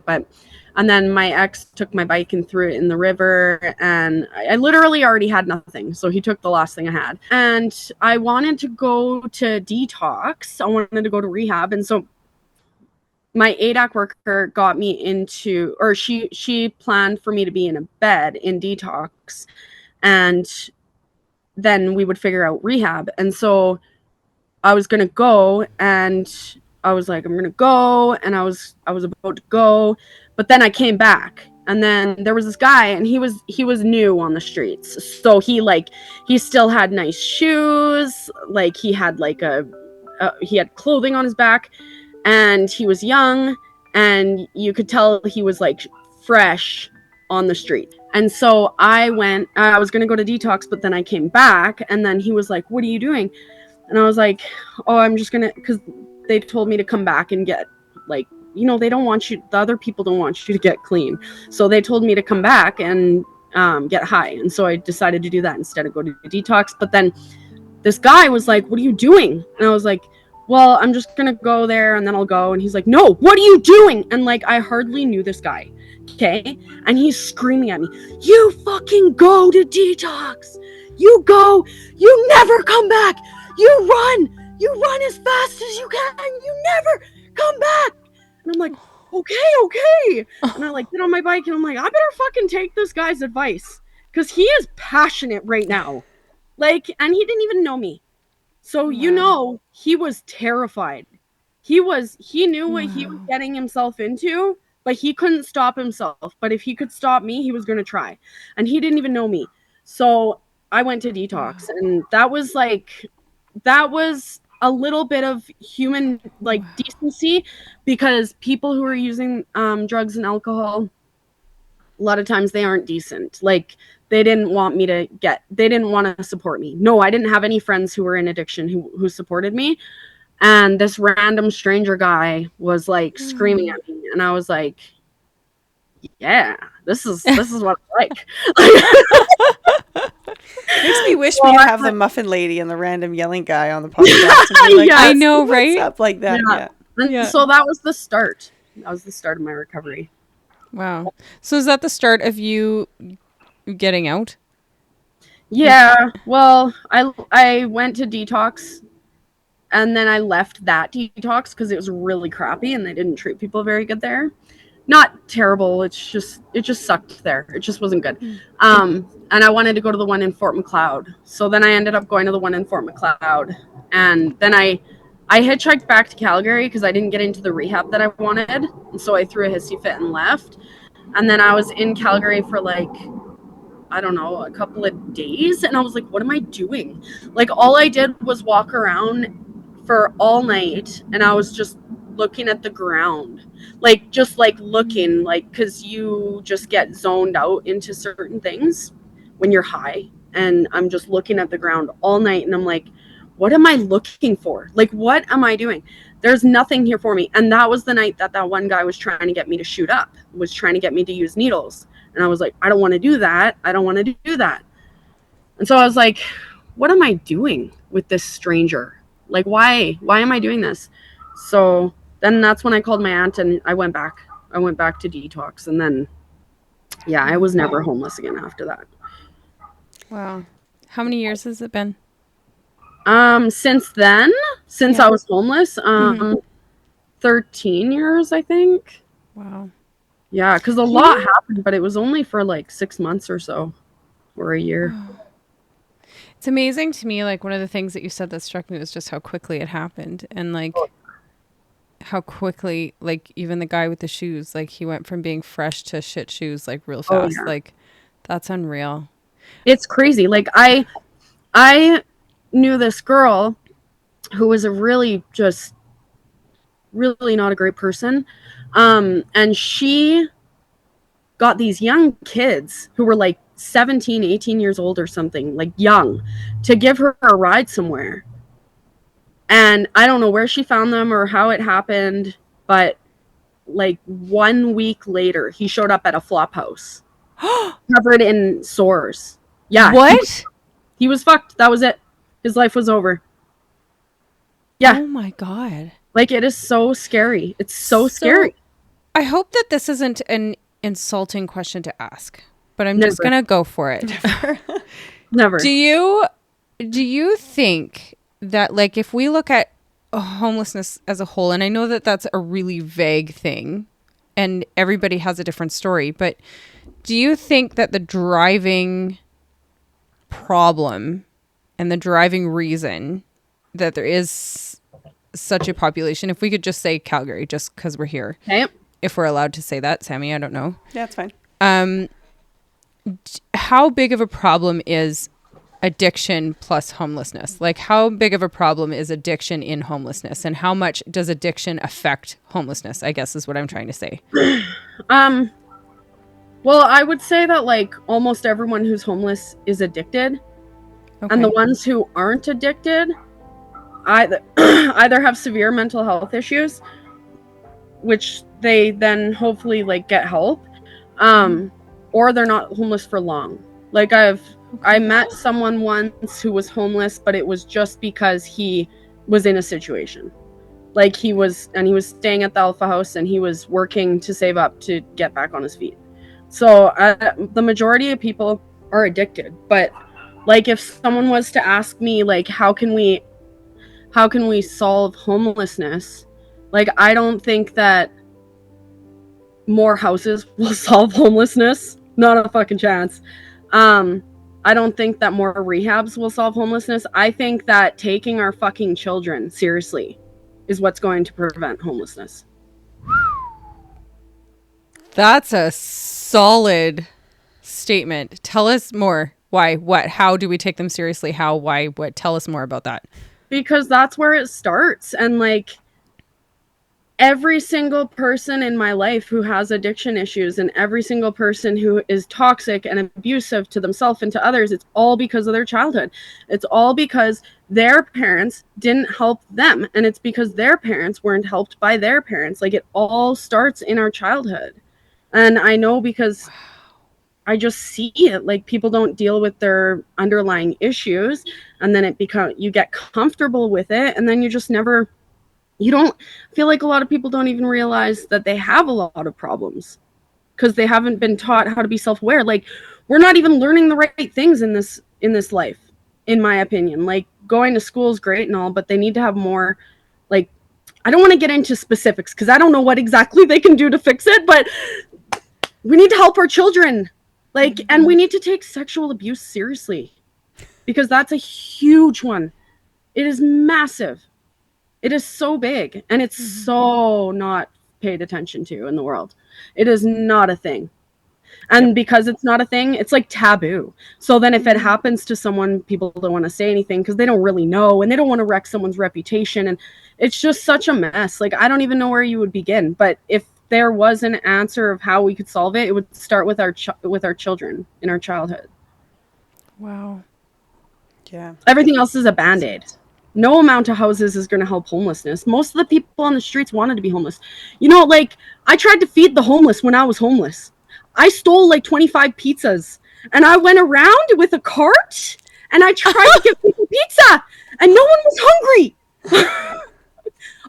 [SPEAKER 1] and then my ex took my bike and threw it in the river, and I literally already had nothing. So he took the last thing I had. And I wanted to go to detox. I wanted to go to rehab. And so my ADAC worker got me into, or she planned for me to be in a bed in detox. And then we would figure out rehab. And so I was going to go, and I was I'm going to go. And I was about to go. But then I came back, and then there was this guy, and he was new on the streets. So he still had nice shoes. He had he had clothing on his back, and he was young, and you could tell he was fresh on the street. And so I was going to go to detox, but then I came back, and then he was like, what are you doing? And I was like, oh, I'm just going to, because they told me to come back and get, like, they don't want you, the other people don't want you to get clean. So they told me to come back and get high. And so I decided to do that instead of go to detox. But then this guy was like, what are you doing? And I was like, well, I'm just going to go there and then I'll go. And he's like, no, what are you doing? And like, I hardly knew this guy. Okay. And he's screaming at me, you fucking go to detox. You go, you never come back. You run as fast as you can. You never come back. And I'm like, okay. And I like get on my bike and I'm like, I better fucking take this guy's advice. Cause he is passionate right now. Like, and he didn't even know me. So, he was terrified. He knew what he was getting himself into, but he couldn't stop himself. But if he could stop me, he was going to try. And he didn't even know me. So I went to detox, and that was a little bit of human, like, decency, because people who are using drugs and alcohol, a lot of times they aren't decent. Like, they didn't want to support me. No, I didn't have any friends who were in addiction who supported me. And this random stranger guy was like screaming at me. And I was like, yeah, this is what I like.
[SPEAKER 3] Makes me wish we could have the muffin lady and the random yelling guy on the podcast. And be like,
[SPEAKER 1] yeah,
[SPEAKER 4] I know, right?
[SPEAKER 3] Up like that.
[SPEAKER 1] Yeah. So that was the start. That was the start of my recovery.
[SPEAKER 4] Wow. So is that the start of you getting out?
[SPEAKER 1] Yeah. Well, I went to detox, and then I left that detox because it was really crappy and they didn't treat people very good there. Not terrible. It just sucked there. It just wasn't good. And I wanted to go to the one in Fort Macleod. So then I ended up going to the one in Fort Macleod. And then I hitchhiked back to Calgary because I didn't get into the rehab that I wanted. And so I threw a hissy fit and left. And then I was in Calgary for like, I don't know, a couple of days. And I was like, what am I doing? Like, all I did was walk around for all night. And I was just looking at the ground. Like, just like looking, like, because you just get zoned out into certain things when you're high. And I'm just looking at the ground all night. And I'm like, what am I looking for? Like, what am I doing? There's nothing here for me. And that was the night that one guy was trying to get me to shoot up, was trying to get me to use needles. And I was like, I don't want to do that. I don't want to do that. And so I was like, what am I doing with this stranger? Like, why am I doing this? So then that's when I called my aunt and I went back to detox. And then, yeah, I was never homeless again after that.
[SPEAKER 4] Wow. How many years has it been?
[SPEAKER 1] Since then, I was homeless, 13 years, I think.
[SPEAKER 4] Wow.
[SPEAKER 1] Yeah, because a lot happened, but it was only for like 6 months or so, or a year.
[SPEAKER 4] It's amazing to me, like, one of the things that you said that struck me was just how quickly it happened. And like, how quickly, like, even the guy with the shoes, like, he went from being fresh to shit shoes, like, real fast. Oh, yeah. Like, that's unreal.
[SPEAKER 1] It's crazy. Like, I knew this girl who was really not a great person. And she got these young kids who were like 17, 18 years old or something, like young, to give her a ride somewhere. And I don't know where she found them or how it happened, but like 1 week later, he showed up at a flop house covered in sores. Yeah.
[SPEAKER 4] What?
[SPEAKER 1] He was fucked. That was it. His life was over. Yeah.
[SPEAKER 4] Oh my God.
[SPEAKER 1] Like, it is so scary. It's so scary.
[SPEAKER 4] I hope that this isn't an insulting question to ask, but I'm just going to go for it.
[SPEAKER 1] Never.
[SPEAKER 4] Do you think that, like, if we look at homelessness as a whole, and I know that that's a really vague thing and everybody has a different story, but do you think that the driving problem and the driving reason that there is such a population, if we could just say Calgary, just because we're here,
[SPEAKER 1] okay,
[SPEAKER 4] if we're allowed to say that, Sammy, I don't know.
[SPEAKER 3] Yeah, it's fine.
[SPEAKER 4] How big of a problem is addiction plus homelessness? Like, how big of a problem is addiction in homelessness, and how much does addiction affect homelessness, I guess is what I'm trying to say.
[SPEAKER 1] Well, I would say that like almost everyone who's homeless is addicted,
[SPEAKER 2] Okay.
[SPEAKER 1] and the ones who aren't addicted either either have severe mental health issues, which they then hopefully like get help, or they're not homeless for long. Like I met someone once who was homeless, but it was just because he was in a situation. Like he was staying at the Alpha House, and he was working to save up to get back on his feet. So the majority of people are addicted. But like if someone was to ask me like how can we solve homelessness, like I don't think that more houses will solve homelessness. Not a fucking chance. I don't think that more rehabs will solve homelessness. I think that taking our fucking children seriously is what's going to prevent homelessness.
[SPEAKER 4] That's a solid statement. Tell us more. Why? What? How do we take them seriously? How? Why? What? Tell us more about that.
[SPEAKER 1] Because that's where it starts. And like every single person in my life who has addiction issues, and every single person who is toxic and abusive to themselves and to others, it's all because of their childhood. It's all because their parents didn't help them, and it's because their parents weren't helped by their parents. Like it all starts in our childhood. And I know because I just see it. Like people don't deal with their underlying issues, and then you get comfortable with it, and then you just never, you don't feel like a lot of people don't even realize that they have a lot of problems because they haven't been taught how to be self-aware. Like we're not even learning the right things in this life, in my opinion. Like going to school is great and all, but they need to have more, like, I don't want to get into specifics because I don't know what exactly they can do to fix it, but we need to help our children. Like, and we need to take sexual abuse seriously because that's a huge one. It is massive. It is so big, and it's so not paid attention to in the world. It is not a thing. And because it's not a thing, it's like taboo. So then if it happens to someone, people don't want to say anything because they don't really know, and they don't want to wreck someone's reputation. And it's just such a mess. Like, I don't even know where you would begin. But if there was an answer of how we could solve it, it would start with our children in our childhood.
[SPEAKER 4] Wow.
[SPEAKER 3] Yeah.
[SPEAKER 1] Everything else is a Band-Aid. No amount of houses is going to help homelessness. Most of the people on the streets wanted to be homeless. You know, like, I tried to feed the homeless when I was homeless. I stole like 25 pizzas, and I went around with a cart, and I tried to give people pizza, and no one was hungry.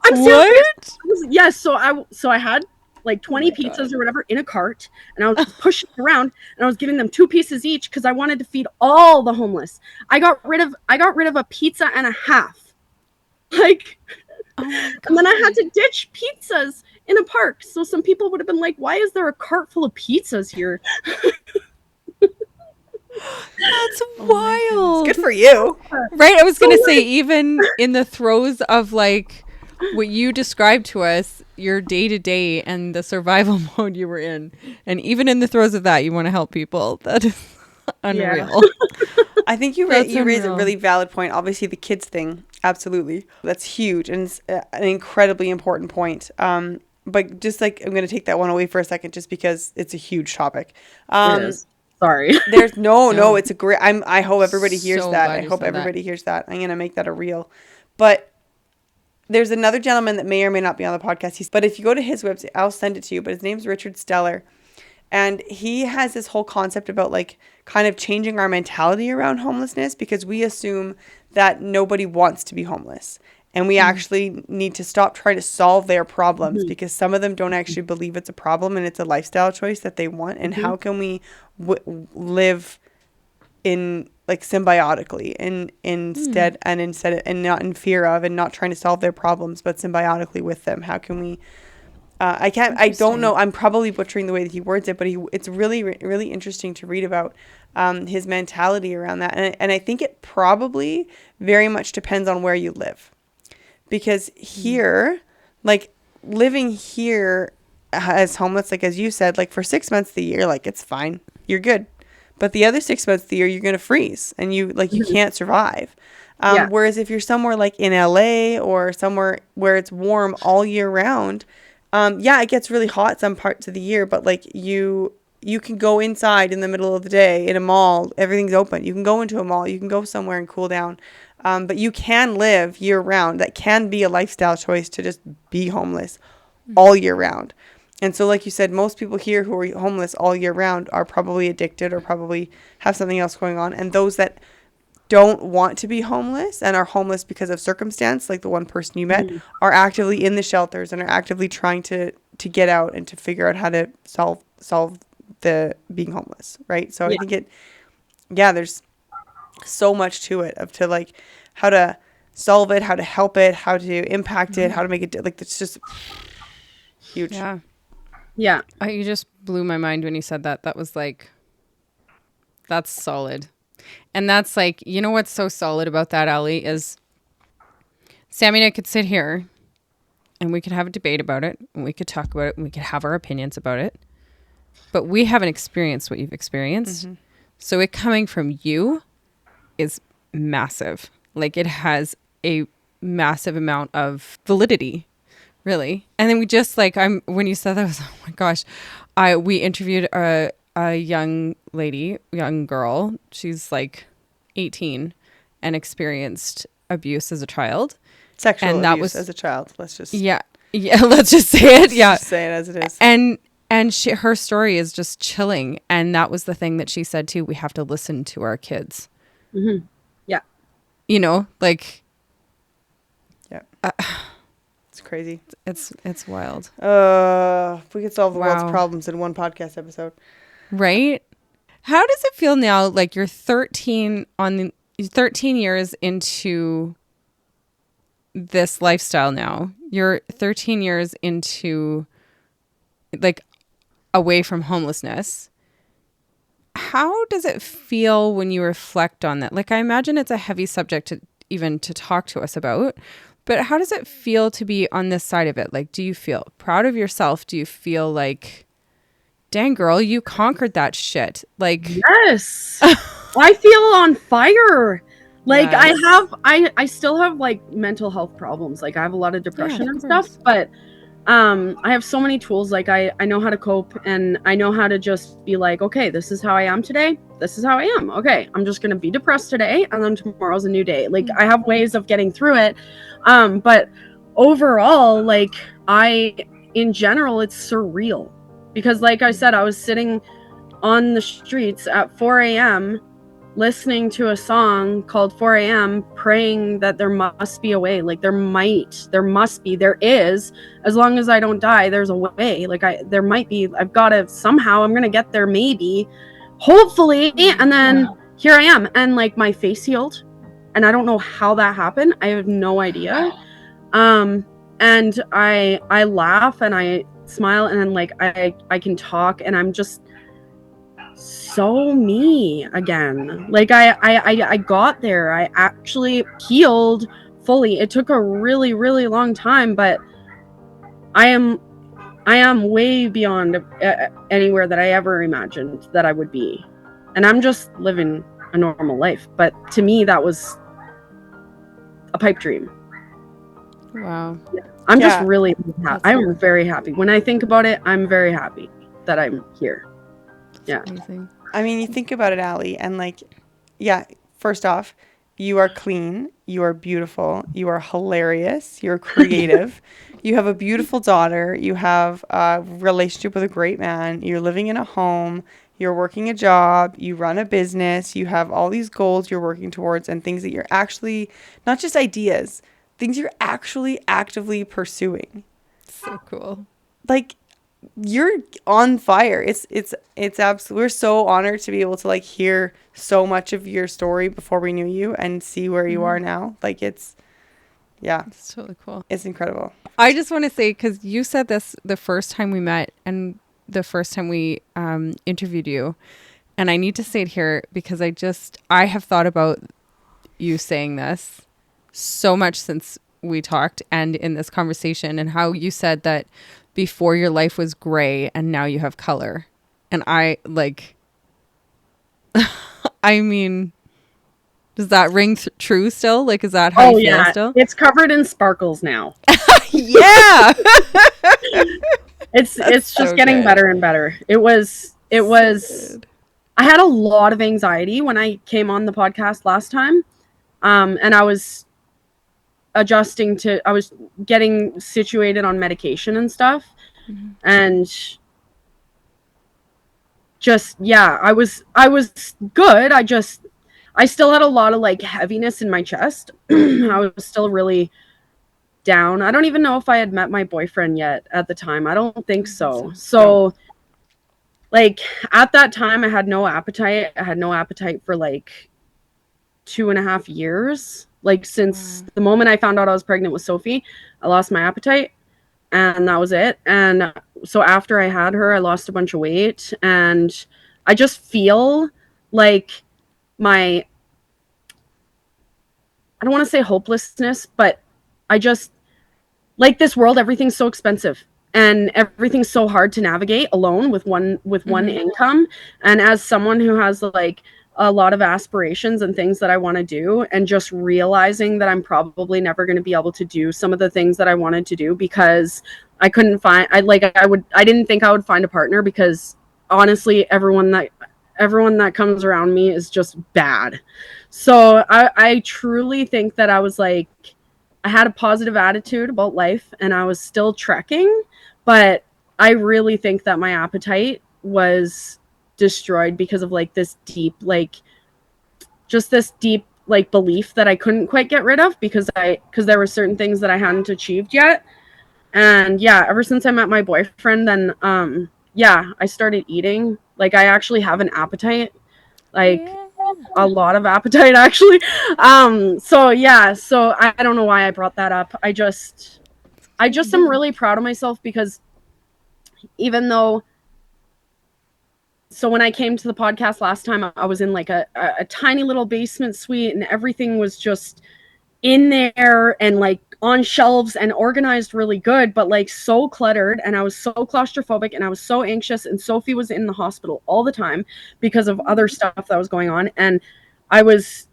[SPEAKER 1] I'm serious. Yes, so I had like 20 pizzas or whatever in a cart, and I was pushing around, and I was giving them 2 pieces each because I wanted to feed all the homeless. I got rid of a pizza and a half. Like, and then I had to ditch pizzas in a park. So some people would have been like, why is there a cart full of pizzas here?
[SPEAKER 4] That's wild.
[SPEAKER 3] Good for you.
[SPEAKER 4] Right? I was going to say, even in the throes of like what you described to us, your day to day and the survival mode you were in, and even in the throes of that, you want to help people. That is unreal.
[SPEAKER 3] Yeah. I think you raise a really valid point. Obviously, the kids thing, absolutely, that's huge, and it's an incredibly important point. But just like, I'm going to take that one away for a second, just because it's a huge topic.
[SPEAKER 1] It is. Sorry.
[SPEAKER 3] There's no, it's a great. I hope everybody hears
[SPEAKER 4] So
[SPEAKER 3] that.
[SPEAKER 4] glad
[SPEAKER 3] I
[SPEAKER 4] you
[SPEAKER 3] hope
[SPEAKER 4] said
[SPEAKER 3] everybody hears that. I'm going to make that a reel. But there's another gentleman that may or may not be on the podcast. But if you go to his website, I'll send it to you. But his name's Richard Steller. And he has this whole concept about like kind of changing our mentality around homelessness, because we assume that nobody wants to be homeless. And we actually need to stop trying to solve their problems, because some of them don't actually believe it's a problem and it's a lifestyle choice that they want. And how can we live in like symbiotically and instead and not in fear of, and not trying to solve their problems, but symbiotically with them? How can we I don't know, I'm probably butchering the way that he words it, but it's really, really interesting to read about his mentality around that. And I think it probably very much depends on where you live, because here, like living here as homeless, like as you said, like for 6 months of the year, like it's fine, you're good. But the other 6 months of the year, you're going to freeze and you can't survive. Whereas if you're somewhere like in LA or somewhere where it's warm all year round, it gets really hot some parts of the year, but like you you can go inside in the middle of the day in a mall. Everything's open. You can go into a mall. You can go somewhere and cool down. But you can live year round. That can be a lifestyle choice to just be homeless all year round. And so, like you said, most people here who are homeless all year round are probably addicted or probably have something else going on. And those that don't want to be homeless and are homeless because of circumstance, like the one person you met, are actively in the shelters and are actively trying to get out and to figure out how to solve the being homeless, right? So I think there's so much to it of to like how to solve it, how to help it, how to impact it, how to make it like it's just huge.
[SPEAKER 1] Yeah.
[SPEAKER 4] You just blew my mind when you said that. That was like, that's solid. And that's like, you know what's so solid about that, Allie, is Sammy and I could sit here and we could have a debate about it and we could talk about it and we could have our opinions about it. But we haven't experienced what you've experienced. Mm-hmm. So it coming from you is massive. Like it has a massive amount of validity, really. And then we just like, when you said that, I was, oh my gosh, we interviewed a young girl. She's like 18 and experienced abuse as a child.
[SPEAKER 3] Sexual
[SPEAKER 4] and
[SPEAKER 3] abuse
[SPEAKER 4] that was,
[SPEAKER 3] as a child. Let's just
[SPEAKER 4] let's just say it. Yeah.
[SPEAKER 3] Just say it as it is.
[SPEAKER 4] And her story is just chilling. And that was the thing that she said too. We have to listen to our kids.
[SPEAKER 1] Mm-hmm. Yeah.
[SPEAKER 4] You know, like.
[SPEAKER 3] Yeah. It's crazy.
[SPEAKER 4] It's wild.
[SPEAKER 3] We could solve the world's problems in one podcast episode.
[SPEAKER 4] Right? How does it feel now? Like you're 13 years into this lifestyle now. You're 13 years into like away from homelessness. How does it feel when you reflect on that? Like I imagine it's a heavy subject to talk to us about, but how does it feel to be on this side of it? Like, do you feel proud of yourself? Do you feel like, dang girl, you conquered that shit? Like,
[SPEAKER 1] yes, I feel on fire. Like
[SPEAKER 4] yes.
[SPEAKER 1] I still have like mental health problems. Like I have a lot of depression and stuff, but I have so many tools. Like I know how to cope and I know how to just be like, okay, this is how I am today. This is how I am. Okay, I'm just going to be depressed today and then tomorrow's a new day. Like I have ways of getting through it. But overall, like in general, it's surreal because like I said, I was sitting on the streets at 4 a.m. listening to a song called 4 a.m. praying that there must be a way. Like there is, as long as I don't die, there's a way. Like there might be, I've got to somehow, I'm going to get there maybe, hopefully. And then here I am. And like my face healed and I don't know how that happened. I have no idea. And I laugh and I smile and then like I can talk and I'm just so me again. Like I got there. I actually healed fully. It took a really, really long time, but I am way beyond anywhere that I ever imagined that I would be. And I'm just living a normal life. But to me, that was a pipe dream.
[SPEAKER 4] Wow.
[SPEAKER 1] I'm just really happy. I'm very happy. When I think about it, I'm very happy that I'm here.
[SPEAKER 4] That's amazing.
[SPEAKER 3] I mean, you think about it, Allie, and like, first off, you are clean, you are beautiful, you are hilarious, you're creative, you have a beautiful daughter, you have a relationship with a great man, you're living in a home, you're working a job, you run a business, you have all these goals you're working towards and things that you're actually, not just ideas, things you're actually actively pursuing.
[SPEAKER 4] So cool.
[SPEAKER 3] Like, you're on fire. It's absolutely, we're so honored to be able to like hear so much of your story before we knew you and see where you are now. Like it's
[SPEAKER 4] totally cool.
[SPEAKER 3] It's incredible.
[SPEAKER 4] I just want to say, because you said this the first time we met and the first time we interviewed you, and I need to say it here because I have thought about you saying this so much since we talked and in this conversation, and how you said that before your life was gray and now you have color. And I like, I mean, does that ring true still? Like, is that how you feel still?
[SPEAKER 1] It's covered in sparkles now.
[SPEAKER 4] Yeah.
[SPEAKER 1] It's just getting better and better. It was it was, I had a lot of anxiety when I came on the podcast last time. And I was I was getting situated on medication and stuff.
[SPEAKER 2] Mm-hmm.
[SPEAKER 1] And just, yeah, I was good. I still had a lot of like heaviness in my chest. I was still really down. I don't even know if I had met my boyfriend yet at the time. I don't think so. So like at that time I had no appetite. I had no appetite for like 2.5 years. Like since the moment I found out I was pregnant with Sophie, I lost my appetite and that was it. And so after I had her, I lost a bunch of weight and I just feel like my, I don't want to say hopelessness, but I just like this world, everything's so expensive and everything's so hard to navigate alone with one income. And as someone who has like a lot of aspirations and things that I want to do, and just realizing that I'm probably never going to be able to do some of the things that I wanted to do because I couldn't find, I didn't think I would find a partner because honestly, everyone that comes around me is just bad. So I truly think that I was like, I had a positive attitude about life and I was still trekking, but I really think that my appetite was destroyed because of like this deep, like just this deep like belief that I couldn't quite get rid of because there were certain things that I hadn't achieved yet. And yeah, ever since I met my boyfriend, then yeah, I started eating. Like I actually have an appetite. Like a lot of appetite actually. So yeah, so I don't know why I brought that up. I just am really proud of myself because even though, so when I came to the podcast last time, I was in like a tiny little basement suite and everything was just in there and like on shelves and organized really good, but like so cluttered, and I was so claustrophobic and I was so anxious, and Sophie was in the hospital all the time because of other stuff that was going on, and I was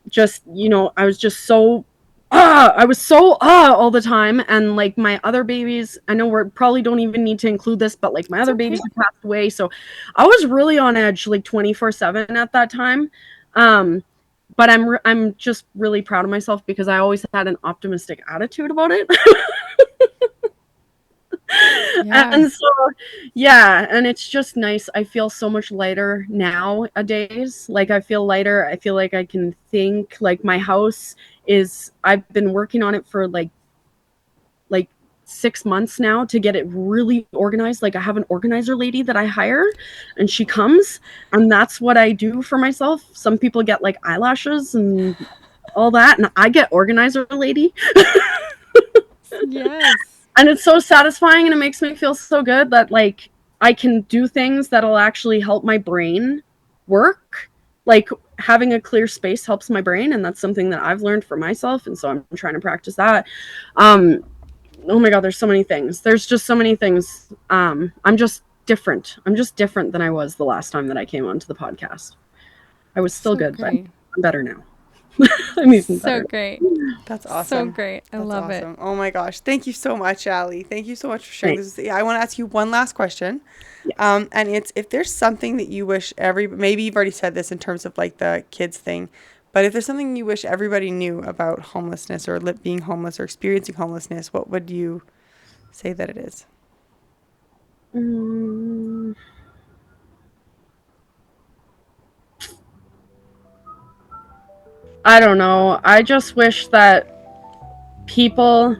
[SPEAKER 1] just, I was just so I was so all the time. And like my other babies, I know we probably don't even need to include this, but like my other babies have passed away, so I was really on edge like 24/7 at that time. But I'm just really proud of myself because I always had an optimistic attitude about it. Yeah. And so, yeah, and it's just nice. I feel so much lighter nowadays. Like I feel lighter. I feel like I can think. Like my house I've been working on it for like 6 months now to get it really organized. Like I have an organizer lady that I hire and she comes and that's what I do for myself. Some people get like eyelashes and all that, and I get organizer lady.
[SPEAKER 2] Yes.
[SPEAKER 1] And it's so satisfying and it makes me feel so good that like I can do things that'll actually help my brain work. Like having a clear space helps my brain, and that's something that I've learned for myself, and so I'm trying to practice that. Oh my god, there's so many things. There's just so many things. I'm just different. I'm just different than I was the last time that I came onto the podcast. I was still good, but I'm better now. I'm even better.
[SPEAKER 2] So great.
[SPEAKER 3] That's awesome.
[SPEAKER 2] So great. I love it.
[SPEAKER 3] Oh my gosh. Thank you so much, Allie. Thank you so much for sharing this. Yeah, I want to ask you one last question. Yes. And it's if there's something that you wish maybe you've already said this in terms of like the kids thing, but if there's something you wish everybody knew about homelessness or being homeless or experiencing homelessness, what would you say that it is?
[SPEAKER 1] I don't know. I just wish that people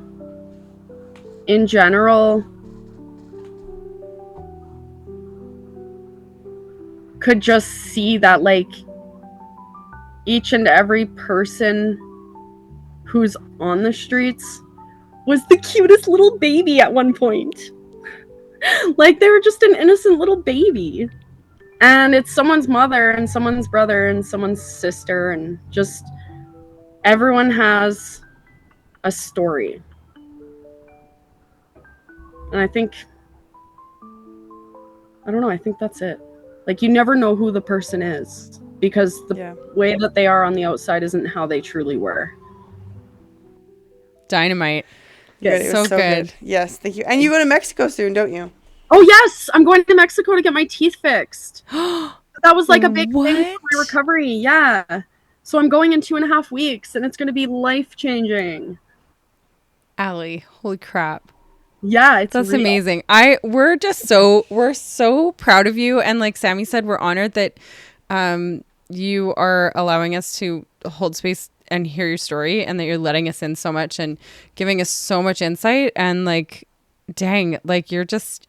[SPEAKER 1] in general could just see that like each and every person who's on the streets was the cutest little baby at one point. Like they were just an innocent little baby. And it's someone's mother and someone's brother and someone's sister, and just everyone has a story. And I think that's it. Like you never know who the person is because the way that they are on the outside isn't how they truly were.
[SPEAKER 4] Dynamite.
[SPEAKER 3] Yes, so good. Yes, thank you. And you go to Mexico soon, don't you?
[SPEAKER 1] Oh yes, I'm going to Mexico to get my teeth fixed. That was like a big thing for
[SPEAKER 4] What?
[SPEAKER 1] my recovery. Yeah. So I'm going in 2.5 weeks, and it's going to be life changing.
[SPEAKER 4] Allie, holy crap.
[SPEAKER 1] Yeah, it's
[SPEAKER 4] That's
[SPEAKER 1] real.
[SPEAKER 4] amazing. We're so proud of you, and like Sammy said, we're honored that you are allowing us to hold space and hear your story, and that you're letting us in so much and giving us so much insight, and like dang, like you're just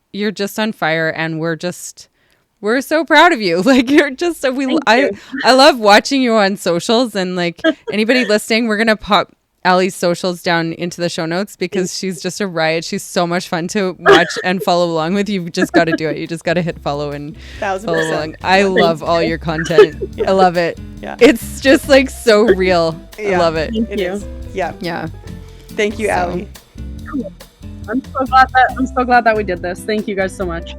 [SPEAKER 4] on fire, and we're so proud of you. Like you're just so
[SPEAKER 1] Thank
[SPEAKER 4] I
[SPEAKER 1] you.
[SPEAKER 4] I love watching you on socials, and like anybody listening, we're gonna pop Allie's socials down into the show notes because she's just a riot. She's so much fun to watch and follow along with. You've just got to do it. You just got to hit follow and follow
[SPEAKER 3] 1000%.
[SPEAKER 4] along. I love all your content. I love it.
[SPEAKER 3] Yeah.
[SPEAKER 4] It's just like so real. I love it.
[SPEAKER 1] Thank
[SPEAKER 3] It
[SPEAKER 1] you.
[SPEAKER 3] is. Yeah.
[SPEAKER 4] Yeah.
[SPEAKER 3] Thank you,
[SPEAKER 4] So-
[SPEAKER 3] Allie.
[SPEAKER 1] I'm so glad that we did this. Thank you guys so much.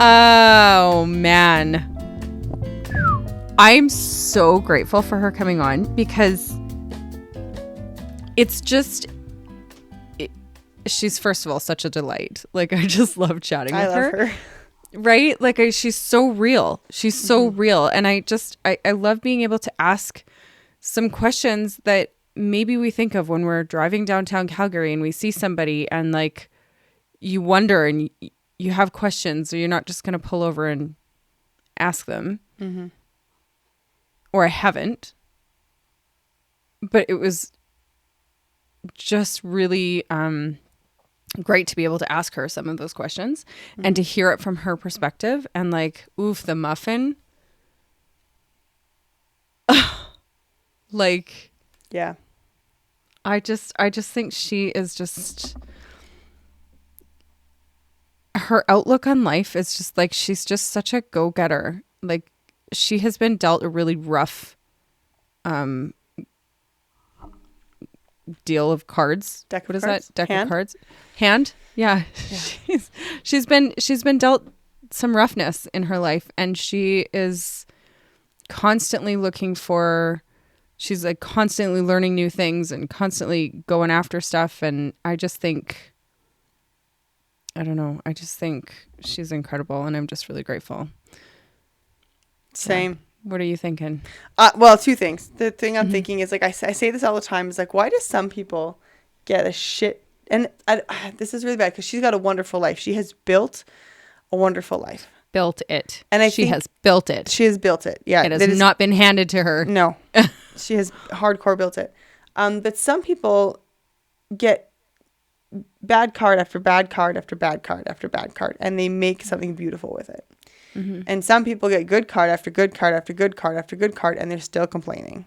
[SPEAKER 4] Oh man. I'm so grateful for her coming on because it's just she's first of all such a delight. Like I just love chatting with
[SPEAKER 3] I love her.
[SPEAKER 4] Right? Like she's so real. She's so real, and I love being able to ask some questions that maybe we think of when we're driving downtown Calgary and we see somebody and like you wonder and you have questions, or you're not just going to pull over and ask them. Or I haven't. But it was just really great to be able to ask her some of those questions and to hear it from her perspective. And like, oof, the muffin. Like,
[SPEAKER 3] Yeah.
[SPEAKER 4] I just think she is just, her outlook on life is just like, she's just such a go-getter. Like, she has been dealt a really rough deal of cards.
[SPEAKER 3] Deck of
[SPEAKER 4] What is
[SPEAKER 3] cards?
[SPEAKER 4] that? Deck
[SPEAKER 3] Hand?
[SPEAKER 4] of cards? Hand? Yeah. She's been dealt some roughness in her life, and she is constantly looking for, she's like constantly learning new things and constantly going after stuff. And I just think, I don't know, I just think she's incredible, and I'm just really grateful.
[SPEAKER 3] Same.
[SPEAKER 4] What are you thinking?
[SPEAKER 3] Well, two things. The thing I'm thinking is like I say this all the time. Is like, why do some people get a shit? And this is really bad because she's got a wonderful life. She has built a wonderful life.
[SPEAKER 4] Built it.
[SPEAKER 3] And
[SPEAKER 4] she has built it.
[SPEAKER 3] She has built it. Yeah,
[SPEAKER 4] It has not been handed to her.
[SPEAKER 3] No, she has hardcore built it. But some people get bad card after bad card after bad card after bad card, and they make something beautiful with it. And some people get good card after good card after good card after good card, and they're still complaining.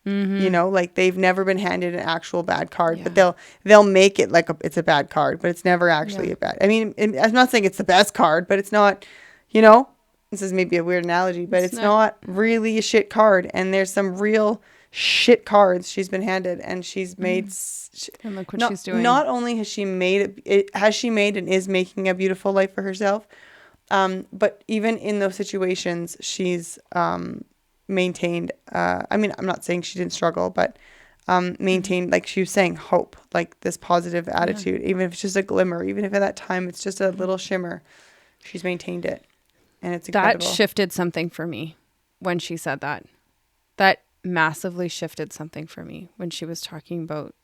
[SPEAKER 3] You know, like they've never been handed an actual bad card, but they'll make it like it's a bad card, but it's never actually a bad. I mean, I'm not saying it's the best card, but it's not. You know, this is maybe a weird analogy, but it's not really a shit card. And there's some real shit cards she's been handed, and she's made.
[SPEAKER 4] And look what she's doing.
[SPEAKER 3] Not only has she made it, has she made and is making a beautiful life for herself. But even in those situations, she's maintained. I mean, I'm not saying she didn't struggle, but maintained, like she was saying, hope, like this positive attitude, even if it's just a glimmer, even if at that time it's just a little shimmer, she's maintained it, and it's incredible.
[SPEAKER 4] That shifted something for me when she said that. That massively shifted something for me when she was talking about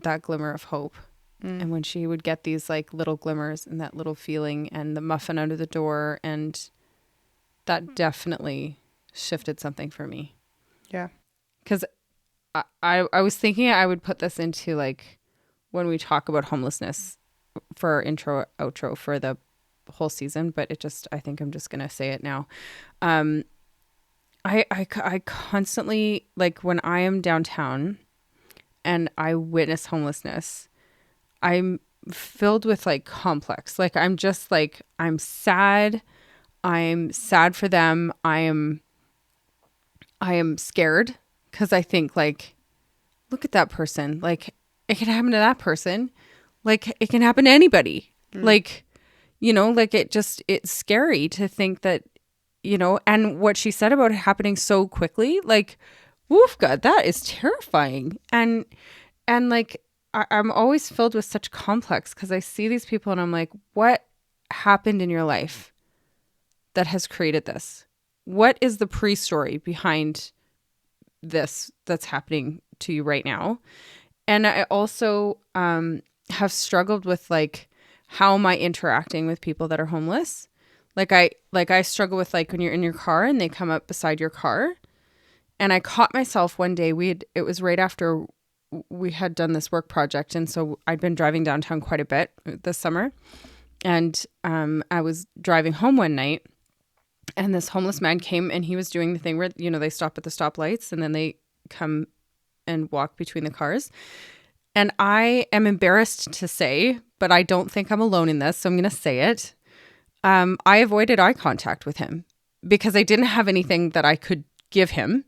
[SPEAKER 4] that glimmer of hope. And when she would get these like little glimmers and that little feeling and the muffin under the door, and that definitely shifted something for me.
[SPEAKER 3] Yeah.
[SPEAKER 4] Because I was thinking I would put this into like when we talk about homelessness for our intro outro for the whole season, but I think I'm just gonna say it now. I constantly, like when I am downtown and I witness homelessness, I'm filled with like complex. Like I'm just like, I'm sad for them. I am scared because I think like, look at that person. Like it can happen to that person. Like it can happen to anybody. Like, you know, like it's scary to think that, you know, and what she said about it happening so quickly, like, woof, God, that is terrifying. And like, I'm always filled with such complex because I see these people and I'm like, what happened in your life that has created this? What is the pre-story behind this that's happening to you right now? And I also have struggled with like, how am I interacting with people that are homeless? Like I struggle with like when you're in your car and they come up beside your car. And I caught myself one day, it was right after we had done this work project. And so I'd been driving downtown quite a bit this summer. And I was driving home one night and this homeless man came and he was doing the thing where, you know, they stop at the stoplights and then they come and walk between the cars. And I am embarrassed to say, but I don't think I'm alone in this. So I'm going to say it. I avoided eye contact with him because I didn't have anything that I could give him.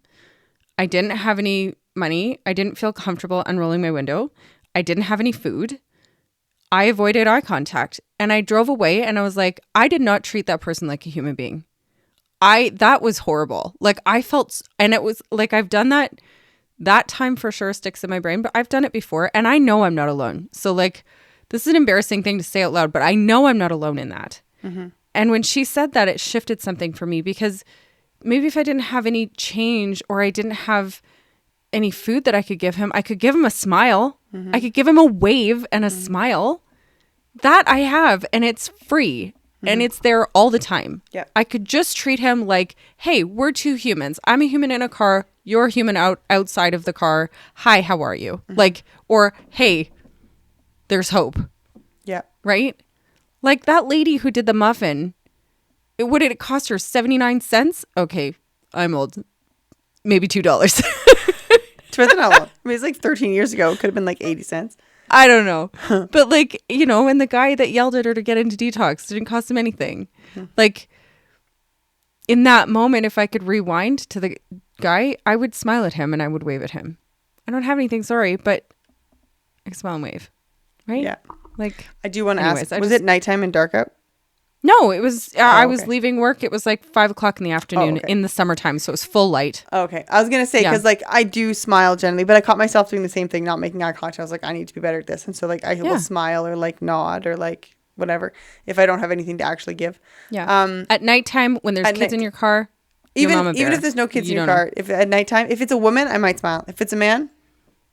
[SPEAKER 4] I didn't have any money. I didn't feel comfortable unrolling my window. I didn't have any food. I avoided eye contact and I drove away and I was like, I did not treat that person like a human being. That was horrible. Like I felt, and it was like, I've done that time for sure sticks in my brain, but I've done it before and I know I'm not alone. So like, this is an embarrassing thing to say out loud, but I know I'm not alone in that. Mm-hmm. And when she said that, it shifted something for me because maybe if I didn't have any change or I didn't have any food that I could give him a smile. Mm-hmm. I could give him a wave and a smile. That I have, and it's free. Mm-hmm. And it's there all the time. Yeah. I could just treat him like, hey, we're two humans. I'm a human in a car. You're a human outside of the car. Hi, how are you? Mm-hmm. Like, or hey, there's hope. Yeah. Right? Like that lady who did the muffin, what did it cost her? 79 cents? Okay, I'm old. Maybe $2.
[SPEAKER 3] Depends on how long. I mean, it's like 13 years ago. It could have been like 80 cents.
[SPEAKER 4] I don't know. But like, you know, and the guy that yelled at her to get into detox didn't cost him anything. Like in that moment, if I could rewind to the guy, I would smile at him and I would wave at him. I don't have anything, sorry, but I can smile and wave. Right?
[SPEAKER 3] Yeah.
[SPEAKER 4] Like,
[SPEAKER 3] I do want to ask, was it nighttime and dark out?
[SPEAKER 4] No, it was, I was leaving work. It was like 5:00 in the afternoon in the summertime. So it was full light.
[SPEAKER 3] Okay. I was going to say, because like I do smile generally, but I caught myself doing the same thing, not making eye contact. I was like, I need to be better at this. And so like I will smile or like nod or like whatever if I don't have anything to actually give.
[SPEAKER 4] Yeah. At nighttime when there's kids in your car,
[SPEAKER 3] even if there's no kids in your car, if at nighttime, if it's a woman, I might smile. If it's a man,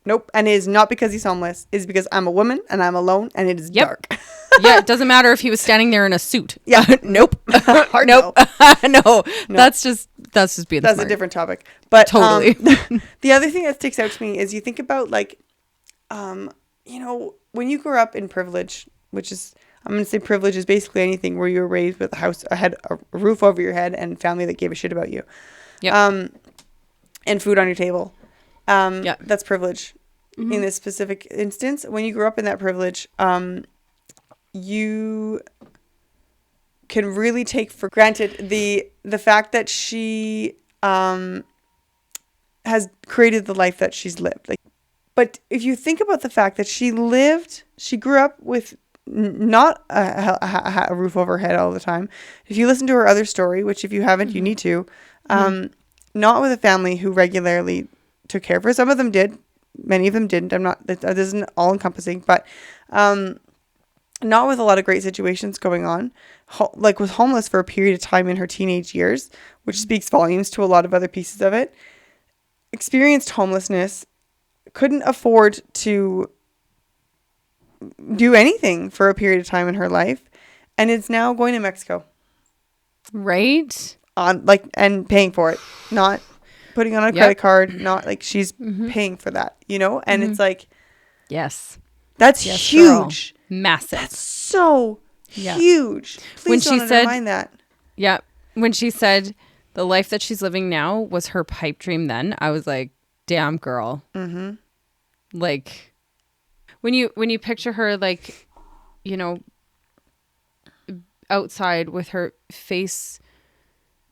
[SPEAKER 3] nope. And it is not because he's homeless. It's because I'm a woman and I'm alone and it is dark.
[SPEAKER 4] Yeah, it doesn't matter if he was standing there in a suit.
[SPEAKER 3] Yeah.
[SPEAKER 4] Nope.
[SPEAKER 3] Hard
[SPEAKER 4] nope. No. That's just being
[SPEAKER 3] That's
[SPEAKER 4] smart.
[SPEAKER 3] a different topic. But
[SPEAKER 4] totally.
[SPEAKER 3] The other thing that sticks out to me is you think about like, you know, when you grew up in privilege, which is, I'm going to say privilege is basically anything where you were raised with a roof over your head and family that gave a shit about you. Yeah. And food on your table. That's privilege. Mm-hmm. In this specific instance, when you grew up in that privilege, you can really take for granted the fact that she has created the life that she's lived. Like, but if you think about the fact that she grew up with not a roof over her head all the time. If you listen to her other story, which if you haven't, you need to, not with a family who regularly took care of her. Some of them did. Many of them didn't. This isn't all encompassing, but not with a lot of great situations going on. Like was homeless for a period of time in her teenage years, which speaks volumes to a lot of other pieces of it. Experienced homelessness, couldn't afford to do anything for a period of time in her life, and is now going to Mexico.
[SPEAKER 4] Right?
[SPEAKER 3] And paying for it, not putting on a credit card, not like she's paying for that, you know? And it's like,
[SPEAKER 4] yes,
[SPEAKER 3] that's huge.
[SPEAKER 4] Girl. Massive.
[SPEAKER 3] That's so huge. Please don't undermine that.
[SPEAKER 4] Yeah. When she said the life that she's living now was her pipe dream then, I was like, damn girl. Mm-hmm. Like when you picture her, like, you know, outside with her face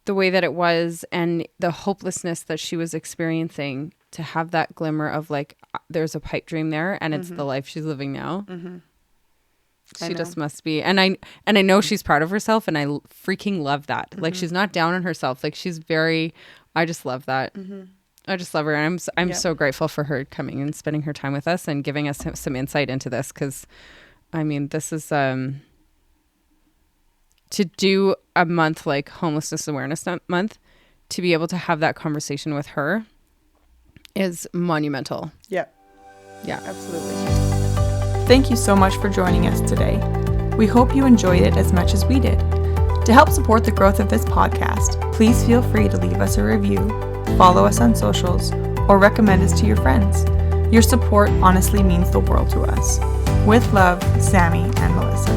[SPEAKER 4] the way that it was and the hopelessness that she was experiencing, to have that glimmer of like, there's a pipe dream there and it's the life she's living now. Mm-hmm. She just must be. And I know she's proud of herself and I freaking love that. Mm-hmm. Like she's not down on herself. Like she's very, I just love that. Mm-hmm. I just love her. I'm
[SPEAKER 3] Yeah.
[SPEAKER 4] so grateful for her coming and spending her time with us and giving us some insight into this, because I mean, this is to do a month like Homelessness Awareness Month, to be able to have that conversation with her is monumental.
[SPEAKER 3] Yeah.
[SPEAKER 4] Yeah.
[SPEAKER 3] Absolutely.
[SPEAKER 5] Thank you so much for joining us today. We hope you enjoyed it as much as we did. To help support the growth of this podcast, please feel free to leave us a review, follow us on socials, or recommend us to your friends. Your support honestly means the world to us. With love, Sammy and Melissa.